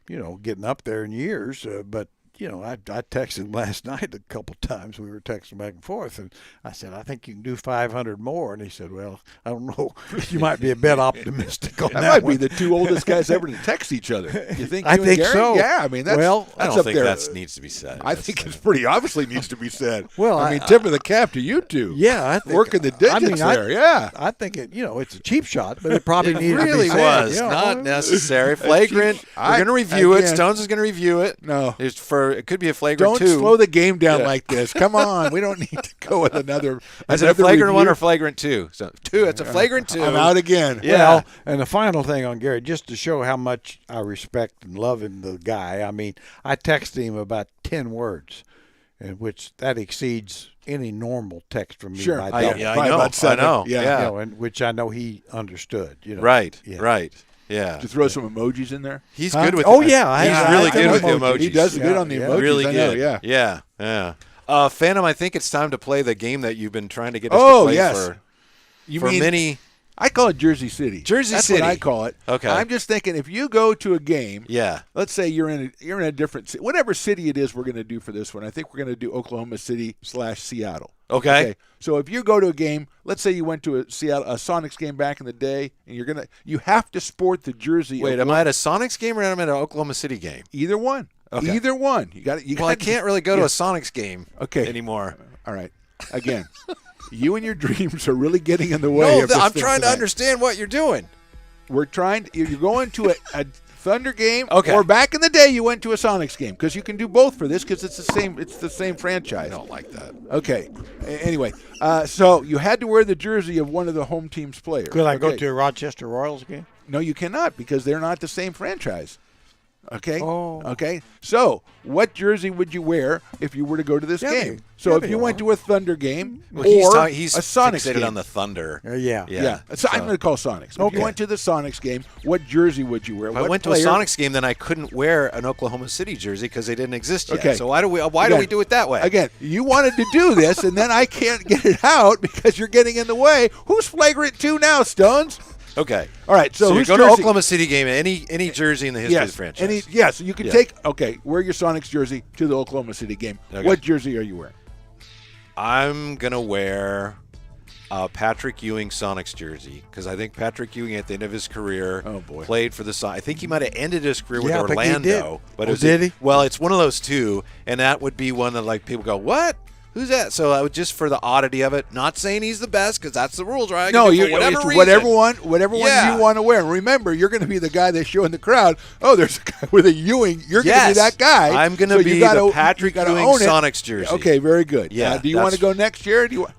getting up there in years, but. I texted him last night a couple times. We were texting back and forth, and I said, I think you can do 500 more. And he said, well, I don't know. You might be a bit optimistic on that That might one. be the two oldest guys ever to text each other. You think? I you and think Gary? so. Yeah, I mean, that's, Well, I that's don't up think there. that needs to be said. I think it's pretty obviously needs to be said. Well, I mean, tip of the cap to you two. Yeah, I think, Working the digits there, yeah. I think it's a cheap shot, but it probably It needed to really be said. was Yeah. not necessary. Flagrant. We're going to review it. again- Stones is going to review it. No. It could be a flagrant Don't 2. slow the game down like this. Come on, we don't need to go with another. Is it a another flagrant 1 review. or flagrant 2? So 2. It's a flagrant 2. I'm out again. Yeah. Well, and the final thing on Gary, just to show how much I respect and love him, the guy. I mean, I texted him about 10 words, in which that exceeds any normal text from me. Sure. By I double. Probably know. about 7. I know. Yeah. And which I know he understood. Right. Yeah. Right. Yeah. To throw some emojis in there. He's Huh? good with Oh, it. yeah, He's I really like good with the emojis. emojis. He does good on the Yeah. emojis. Really I know, good. yeah. Yeah. Phantom, I think it's time to play the game that you've been trying to get us Oh, to play yes. for You for many. I call it Jersey City. Jersey That's City. what I call it. Okay. I'm just thinking if you go to a game. Yeah. Let's say you're in a different city, whatever city it is we're going to do for this one. I think we're going to do Oklahoma City / Seattle. Okay. So if you go to a game, let's say you went to a Sonics game back in the day, and you have to sport the jersey. Wait, of am I at a Sonics game or am I at an Oklahoma City game? either one? Okay. Either one. You got it. Well, I can't really go to a Sonics game anymore. All right. Again, you and your dreams are really getting in the way No, of this I'm thing trying to tonight. understand what you're doing. You're going to a Thunder game, Okay. or back in the day you went to a Sonics game, because you can do both for this because it's the same franchise. I don't like that. Okay. Anyway, so you had to wear the jersey of one of the home team's players. Could I go Okay. to a Rochester Royals game? No, you cannot, because they're not the same franchise. Okay. Oh. Okay. So, what jersey would you wear if you were to go to this Yeah, game? So, yeah, if they you went are. to a Thunder game Well, or he's a Sonics fixated game, on the Thunder. Yeah. yeah. So I'm going to call Sonics. If Okay. you went to the Sonics game, what jersey would you wear? If I What went to a player- Sonics game, then I couldn't wear an Oklahoma City jersey because they didn't exist yet. Okay. So why do we Again, do it that way? Again, you wanted to do this, and then I can't get it out because you're getting in the way. Who's flagrant 2 now, Stones? Okay. All right, so you who's go to jersey- Oklahoma City game, any jersey in the history of the franchise. Yes, you can Yeah. wear your Sonics jersey to the Oklahoma City game. Okay. What jersey are you wearing? I'm gonna wear Patrick Ewing Sonics jersey because I think Patrick Ewing at the end of his career Oh, boy. played for the Sonics. I think he might have ended his career with Yeah, I think he Orlando, did. but Oh, it was did he? Well, it's one of those two, and that would be one that like people go, "What? Who's that?" So I would just for the oddity of it, not saying he's the best because that's the rules, right? I can No, do you for whatever it's reason. whatever one Yeah. you want to wear. And remember, you're going to be the guy that's showing the crowd. Oh, there's a guy with a Ewing. You're going to be that guy. I'm going So to you be gotta- the Patrick you gotta Ewing own it. Sonics jersey. Okay, very good. Yeah, do you want to that's- go next, Jared? Do you want?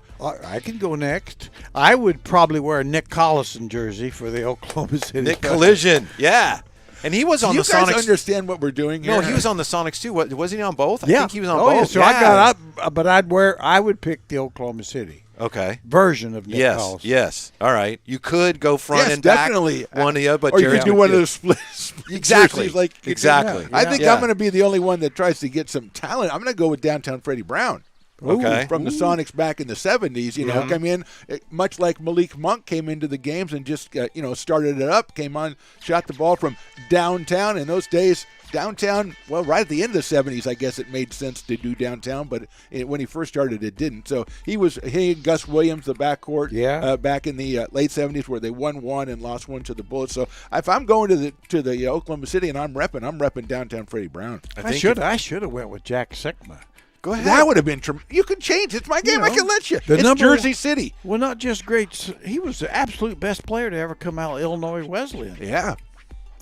I can go next. I would probably wear a Nick Collison jersey for the Oklahoma City. Nick Collision, yeah, and he was Do on you the guys Sonics. understand what we're doing here? No, he was on the Sonics too. Wasn't he on both? I Yeah. think he was on oh, both. Yeah. So I got up, but I would pick the Oklahoma City Okay. version of Nick Yes. Collison. Yes. All right. You could go front Yes, and back. definitely. One of the other, but or you Jared could do would one of do- those split Exactly. jerseys like Exactly. I think Yeah. I'm going to be the only one that tries to get some talent. I'm going to go with downtown Freddie Brown. Okay. From the Sonics back in the 70s, come in, much like Malik Monk came into the games and just, started it up, came on, shot the ball from downtown. In those days, downtown, well, right at the end of the 70s, I guess it made sense to do downtown, but when he first started, it didn't. So he and Gus Williams, the backcourt, back in the late 70s where they won one and lost one to the Bullets. So if I'm going to the Oklahoma City and I'm repping downtown Freddie Brown. I should have went with Jack Sikma. Go ahead. That would have been you can change. It's my game. I can let you. The It's number Jersey one- City. Well, not just great. He was the absolute best player to ever come out of Illinois Wesleyan. Yeah.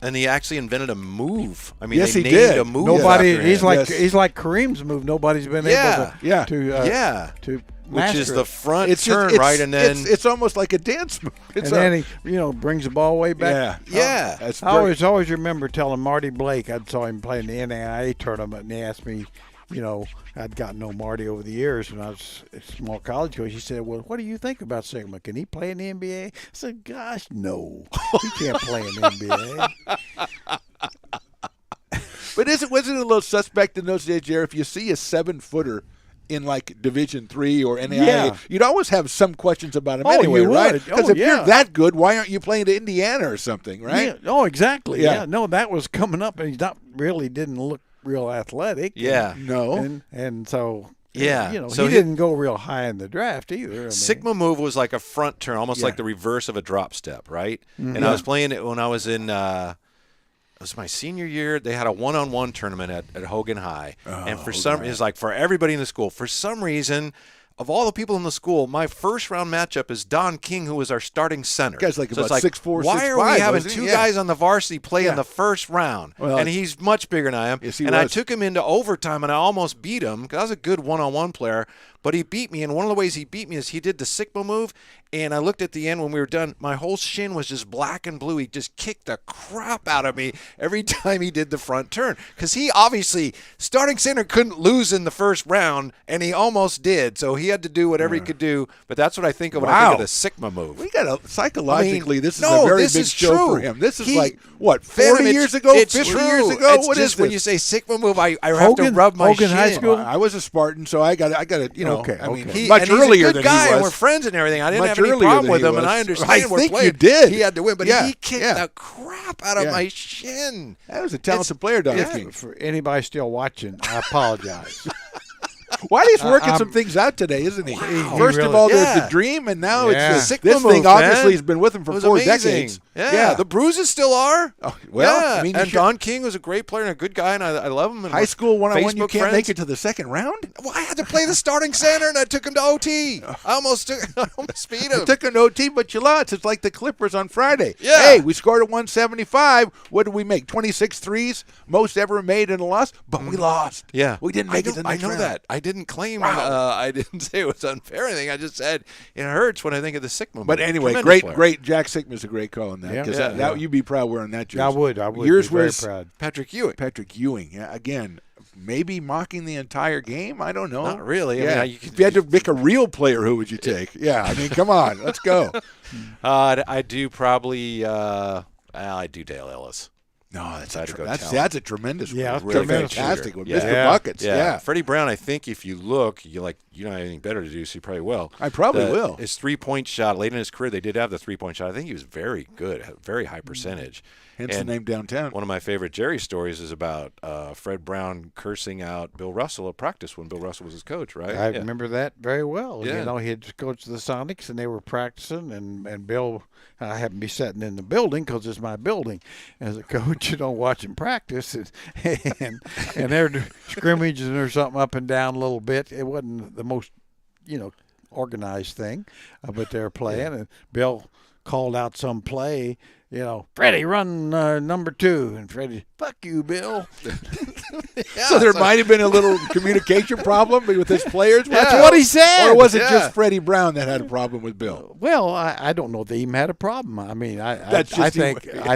And he actually invented a move. I mean, Yes, they he named did. a move. Nobody. after He's him. like Yes. he's like Kareem's move. Nobody's been Yeah. able to which is master the it. front turn, right? And then it's almost like a dance move. And It's then he brings the ball way back. Yeah. That's I always remember telling Marty Blake, I saw him play in the NAIA tournament, and he asked me, I'd gotten to know Marty over the years when I was a small college coach. He said, "Well, what do you think about Sigma? Can he play in the NBA?" I said, "Gosh, no, he can't play in the NBA." But wasn't it a little suspect in those days, Jerry? If you see a 7-footer in like Division III or NAIA, Yeah. you'd always have some questions about him Oh, anyway, you right? would. Because Oh, if yeah. you're that good, why aren't you playing to Indiana or something, right? Yeah. Oh, exactly. Yeah. Yeah. No, that was coming up, and he's didn't look real athletic. Yeah. No. And so. Yeah. So he didn't go real high in the draft either. I mean, Sigma move was like a front turn, almost Yeah. like the reverse of a drop step, right? And I was playing it when I was in. It was my senior year. They had a one-on-one tournament at Hogan High, and it's like for everybody in the school. For some reason, of all the people in the school, my first round matchup is Don King, who was our starting center. Guy's like So about it's 6'4", why are 6'5", we having wasn't he? two Yeah. guys on the varsity play Yeah. in the first round? Well, and he's much bigger than I am. Yes, he and I was. took him into overtime, and I almost beat him because I was a good one-on-one player. But he beat me, and one of the ways he beat me is he did the Sigma move, and I looked at the end when we were done, my whole shin was just black and blue. He just kicked the crap out of me every time he did the front turn because he obviously, starting center couldn't lose in the first round, and he almost did, so he had to do whatever he could do, but that's what I think of when I think of Wow. the Sigma move. We got psychologically, this is no, a very this big is show true. for him. This is He- like, what, Phantom, 40 it's- years ago, it's 50 true. years ago? It's What just is when this? you say Sigma move, I have to rub my Hogan shin. High School? I was a Spartan, so I got to, Okay, I mean, okay. much and he's earlier a good than guy, he and was. we're friends and everything. I didn't Much have any earlier problem than with he him, and was. I understand. I we're think you playing. did. He had to win, but Yeah, he kicked yeah. the crap out of Yeah. my shin. That was a talented player, Don yeah. King. For anybody still watching, I apologize. Wiley's working some things out today, isn't he? Wow. First He of really- all, Yeah. there's the dream, and now Yeah. it's Sigma this thing move, obviously man. has been with him for It was 4 amazing. decades. Yeah. The bruises still are. Oh, well, yeah. I mean, you and should- Don King was a great player and a good guy, and I love him. And High school one-on-one, you Facebook can't friends. make it to the second round? Well, I had to play the starting center, and I took him to OT. I almost beat him. You took an OT, but you lost. It's like the Clippers on Friday. Yeah. Hey, we scored at 175. What did we make? 26 threes, most ever made in a loss, but we lost. Yeah, We didn't make it to the I next know round. that. I didn't claim I didn't say it was unfair or anything. I just said it hurts when I think of the Sigma. But anyway, Tremendous player. great. Jack Sigma's a great call on that because Yeah. you'd be proud wearing that jersey. I would. Yours be very was proud. Patrick Ewing. Patrick Ewing. Yeah, again, maybe mocking the entire game. I don't know. Not really. Yeah. I mean, if you had to pick a real player, who would you take? Yeah, I mean, come on, let's go. I do probably. I do Dale Ellis. No, that's I'd go that's talent. a tremendous Yeah, one. really Really good fantastic shooter. one. Yeah. Mr. Yeah. Buckets. Yeah. Freddie Brown, I think if you look, you don't have anything better to do, so you probably will. I probably will. His 3-point shot, late in his career, they did have the 3-point shot. I think he was very good, very high percentage. Hence the And name downtown. One of my favorite Jerry stories is about Fred Brown cursing out Bill Russell at practice when Bill Russell was his coach, right? I remember that very well. Yeah. You know, he had coached the Sonics, and they were practicing, and Bill, I happened to be sitting in the building because it's my building as a coach, watching practice, and they're scrimmaging or something up and down a little bit. It wasn't the most, organized thing, but they're playing, and Bill called out some play. Freddie, run number 2. And Freddie, fuck you, Bill. So there might have been a little communication problem with his players. That's what he said. Or was it Yeah. just Freddie Brown that had a problem with Bill? Well, I don't know if they even had a problem. I mean, I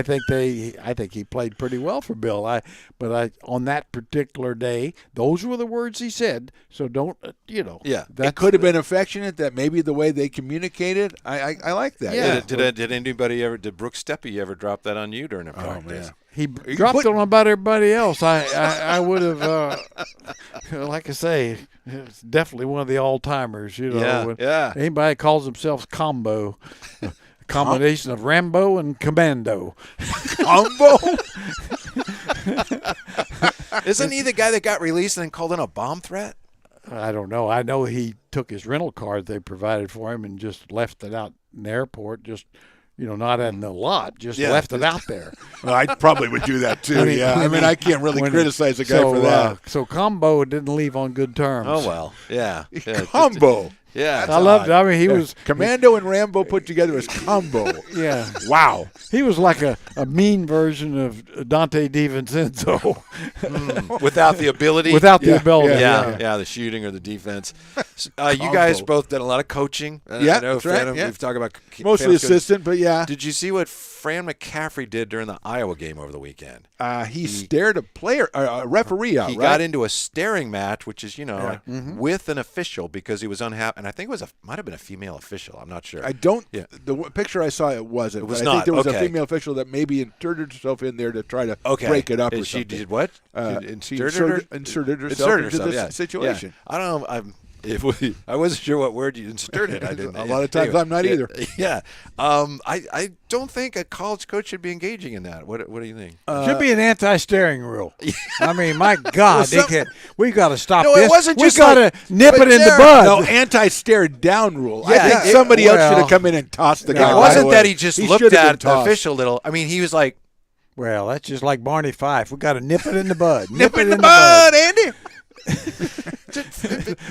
think he played pretty well for Bill. But on that particular day, those were the words he said. So don't, Yeah. It could have been affectionate. That maybe the way they communicated. I like that. Yeah. Did anybody ever? Did Brooks Steppe ever drop that on you during a practice? man. He dropped it on about everybody else. I would have, like I say, it's definitely one of the all-timers. Yeah. Anybody calls themselves Combo, a combination of Rambo and Commando. Combo. Isn't he the guy that got released and then called in a bomb threat? I don't know. I know he took his rental car they provided for him and just left it out in the airport, just not in the lot, just left it out there. Well, I probably would do that too. I mean, I can't really criticize a guy for that. So Combo didn't leave on good terms. Oh well, yeah. Combo. Yeah, I loved it. I mean, he was Commando and Rambo put together as Combo. yeah. Wow. He was like a mean version of Dante DiVincenzo. without the ability. Without the ability. Yeah, the shooting or the defense. You guys both done a lot of coaching. Yeah, I know that's right, Phantom, yeah. we've talked about Mostly Phantom's coach. assistant, but yeah. Did you see what Fran McCaffrey did during the Iowa game over the weekend? He stared a referee out, He right? got into a staring match, which is, with an official because he was unhappy. And I think it might have been a female official. I'm not sure. I don't. Yeah. The picture I saw, it wasn't. It was but I think not, there was okay. a female official that maybe inserted herself in there to try to Okay. break it up And or she something. did what? She Inserted inserted herself into this yeah. situation. Yeah. I don't know. I wasn't sure what word you inserted. I didn't. A lot of times I'm not either. Yeah. I don't think a college coach should be engaging in that. What do you think? Should be an anti-staring rule. I mean, my God, we got to stop No, this. it wasn't We just got to nip it in the Jared, bud. No, anti-stare down rule. Yeah, I think it- somebody else should well, have come in and tossed the no, guy. It It right wasn't away. that he just He looked should have at been the tossed. official little. I mean, he was like, Well, that's just like Barney Fife. We got to nip it in the bud. "Nip in the bud, Andy."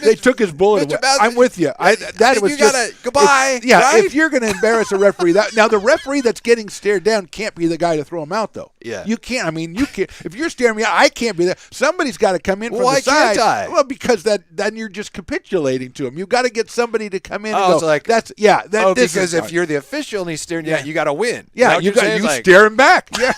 They took his bullet. Mr. away. Bowser, I'm with you. That was you just gotta goodbye. Yeah, right? if you're going to embarrass a referee, now the referee that's getting stared down can't be the guy to throw him out, though. Yeah. you can't. I mean, you can't. If you're staring me out, I can't be there. Somebody's got to come in Well, from why the side. can't I? Well, because then you're just capitulating to him. You got to get somebody to come in. Oh, and go, it's like- that's yeah. That, this because is if you're the official and he's staring Yeah. at you, got to win. yeah, you got stare him back. Yeah.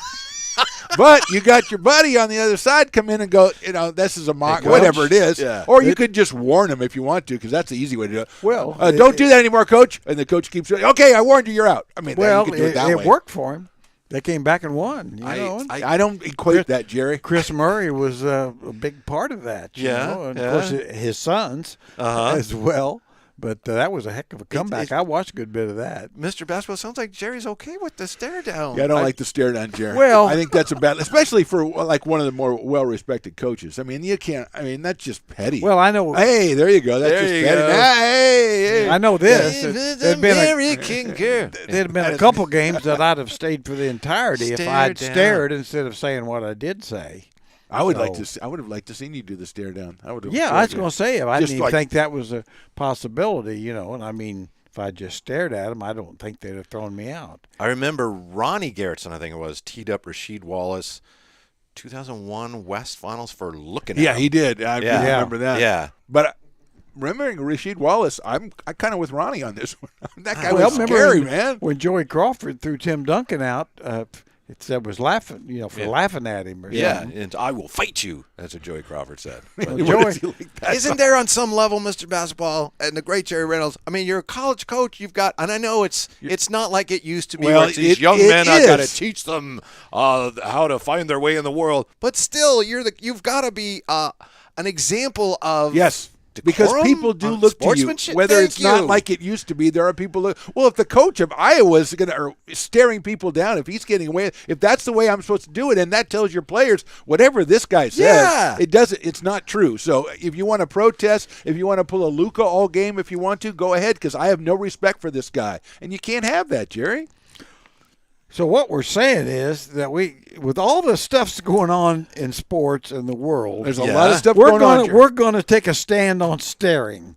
But you got your buddy on the other side come in and go, this is a mock, Hey, coach. whatever it is. Yeah. Or you could just warn him if you want to, because that's the easy way to do it. Well, don't do that anymore, coach. And the coach keeps saying, okay, I warned you, you're out. I mean, Well, you can do it that it way. worked for him. They came back and won. You know? I don't equate that, Jerry. Chris Murray was a big part of that. You Yeah, know? And yeah. of course, his sons as well. But that was a heck of a comeback. I watched a good bit of that. Mr. Basketball sounds like Jerry's okay with the stare down. Yeah, I don't like to stare down Jerry. Well- I think that's a bad, especially for like one of the more well-respected coaches. I mean, you can't. I mean, that's just petty. Well, I know. Hey, there you go. That's There just you petty. go. Hey. I know this. There'd been American girl. there'd been a couple games that I'd have stayed for the entirety if I'd Stare down. stared instead of saying what I did say. I would like to. I would have liked to seen you do the stare down. I would have. Yeah, I was going to say, I Just didn't even like- think that was a possibility, And I mean, if I just stared at him, I don't think they'd have thrown me out. I remember Ronnie Garrettson, I think it was, teed up Rasheed Wallace 2001 West Finals for looking Yeah, at him. he did. I Yeah. remember that. Yeah. But remembering Rasheed Wallace, I kind of with Ronnie on this one. That guy Well, was remember scary, when, man. when Joey Crawford threw Tim Duncan out, it said was laughing, for Yeah. laughing at him or Yeah, something. and I will fight you. That's what Joey Crawford said. Well, What Joey, is he like that? Isn't there on some level, Mr. Basketball, and the great Jerry Reynolds? I mean, you're a college coach. You've got, and I know it's not like it used to be. Well, Where it's these it- young it men, I've got to is. teach them how to find their way in the world. But still, you've got to be an example of Yes. Because decorum, people do look to you, sportsmanship. whether Thank it's not you. like it used to be. There are people. Well, if the coach of Iowa is staring people down, if he's getting away, if that's the way I'm supposed to do it, and that tells your players whatever this guy says, Yeah. it doesn't. It's not true. So if you want to protest, if you want to pull a Luka all game, if you want to, go ahead. Because I have no respect for this guy, and you can't have that, Jerry. So what we're saying is that with all the stuff's going on in sports and the world, There's a Yeah. lot of stuff we're going on. Jerry. we're gonna take a stand on staring.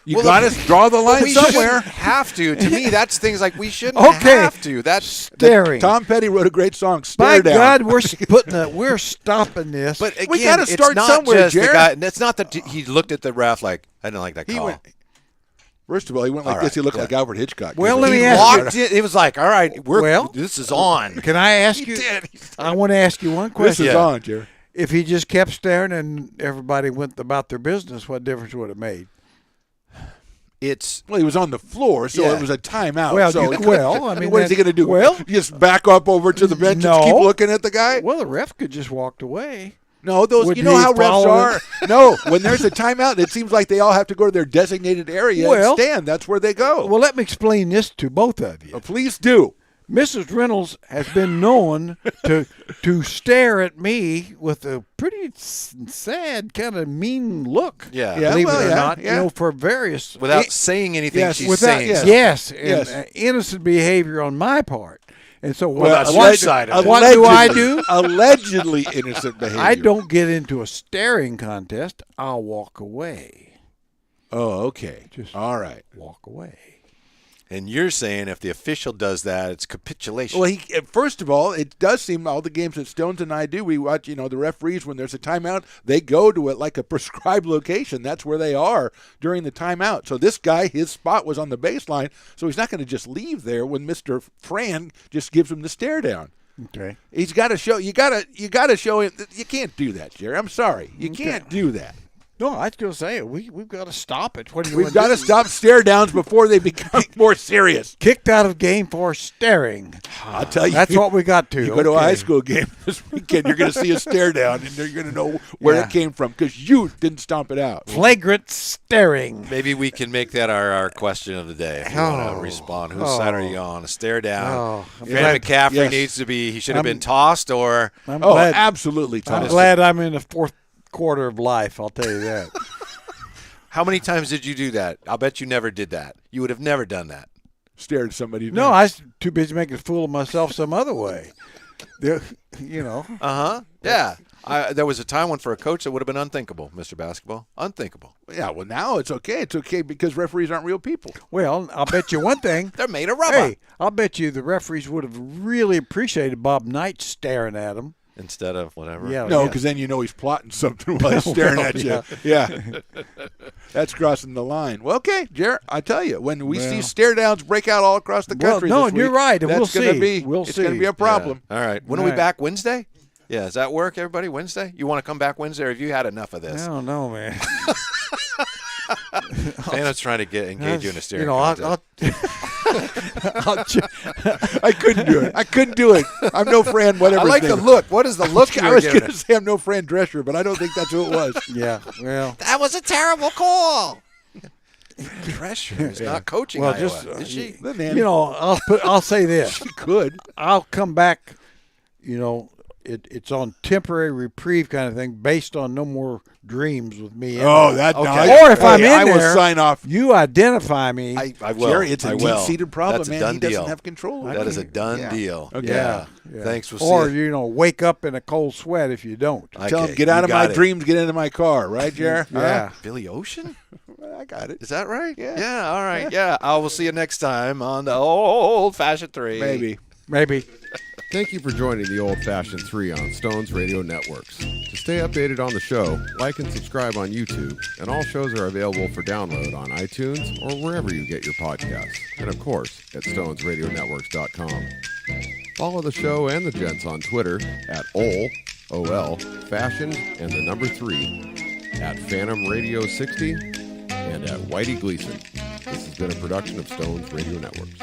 You Well, got to draw the line we somewhere. shouldn't have to. To me, that's things like we shouldn't Okay. have to. That's Staring. Tom Petty wrote a great song, By "Stare Down." God, we're stopping this. But again, We gotta it's start not somewhere, just the Jared. guy. It's not that he looked at the ref like I didn't like that He call. went. First of all, he went like All this. He right, looked yeah. like Alfred Hitchcock. Well, He let me He ask you- walked in. It was like, all right, Well- this is on. Can I ask you? did. I want to ask you one This question. is Yeah. on, Jerry. If he just kept staring and everybody went about their business, what difference would it made? It's Well, he was on the floor, so Yeah. it was a timeout. Well, so I mean, what is he going to do? Well, Just back up over to the bench No. and keep looking at the guy? well, the ref could just walked away. No, those. Would You know he how refs follow are. No, when there's a timeout, it seems like they all have to go to their designated area Well- and stand. That's where they go. Well, let me explain this to both of you. Please do. Mrs. Reynolds has been known to stare at me with a pretty sad, kind of mean look. Yeah. Yeah, believe well, it or yeah, not, yeah. for various without saying anything. yes, she's without- saying yes. something. yes, and Yes. Innocent behavior on my part. And so Well, that's what, one side of it. what do I do? Allegedly innocent behavior. I don't get into a staring contest. I'll walk away. Oh, okay. Just- all right. Walk away. And you're saying if the official does that, it's capitulation. Well, first of all, it does seem all the games that Stones and I do, we watch, the referees, when there's a timeout, they go to it like a prescribed location. That's where they are during the timeout. So this guy, his spot was on the baseline, so he's not going to just leave there when Mr. Fran just gives him the stare down. Okay. He's got to show, you got to show him, you can't do that, Jerry. I'm sorry. You can't do that. No, I was going to say we've got to stop it. What do you We've want got to do? stop stare downs before they become more serious. Kicked out of game for staring. I'll tell you. That's what we got to. You go to a Okay. high school game this weekend, you're going to see a stare down, and you're going to know where Yeah. it came from because you didn't stomp it out. Flagrant staring. Maybe we can make that our question of the day. If you want Oh. to respond, whose side are you on? A stare down. Oh, I'm Fran glad- McCaffrey yes. needs to be. He should have I'm- been tossed, or I'm Oh, glad, absolutely, I'm Thomas. glad I'm in the fourth quarter of life. I'll tell you that. how many times did you do that? I'll bet you never did that. You would have never done that. Stared at somebody. No, I was too busy making a fool of myself some other way. You know. Yeah. There was a time when for a coach that would have been unthinkable, Mr. Basketball. Unthinkable. Yeah, well, now it's okay. It's okay because referees aren't real people. Well, I'll bet you one thing. They're made of rubber. Hey, I'll bet you the referees would have really appreciated Bob Knight staring at him. Instead of whatever. Yeah. No, because then you know he's plotting something while he's staring Well, at you. Yeah. That's crossing the line. Well, okay, Jared, I tell you, when we see Well. stare downs break out all across the Well, country no, this you're week, right, and that's we'll gonna see. Be, We'll it's going to see. be a problem. Yeah. All right. When are we Right. back? Wednesday? Yeah. Does that work, everybody? Wednesday? You want to come back Wednesday, or have you had enough of I this? don't know, man. Thanos trying to engage you in a staring You know, contest. I couldn't do it. I couldn't do it. I'm no Fran, whatever. I like his the name look. What is the look I you're was giving going to say I'm no Fran Drescher, but I don't think that's who it was. yeah. Well, That was a terrible call. Drescher is not coaching well, Iowa, just is she? The man, you know, I'll say this. she could. I'll come back. You know, it's on temporary reprieve kind of thing, based on no more dreams with me. in Oh, it. that. Okay. No, Or if I'm in I will there, sign off. You identify me. I will. Jerry, it's I a will. deep-seated problem, That's a man. done He doesn't deal. have control. That is a done Yeah. deal. Okay. yeah. Thanks. We'll Or see you. wake up in a cold sweat if you don't. Tell Okay, him, get out you of my got it. dreams, get into my car, right, Jerry? Yeah. Billy Ocean? I got it. Is that right? Yeah. Yeah. All right. Yeah. I will see you next time on the Old Fashioned 3. Maybe. Maybe. Thank you for joining the Old Fashioned 3 on Stones Radio Networks. To stay updated on the show, like and subscribe on YouTube, and all shows are available for download on iTunes or wherever you get your podcasts, and of course at stonesradionetworks.com. Follow the show and the gents on Twitter at OL, Fashioned, and the number 3, at Phantom Radio 60, and at Whitey Gleason. This has been a production of Stones Radio Networks.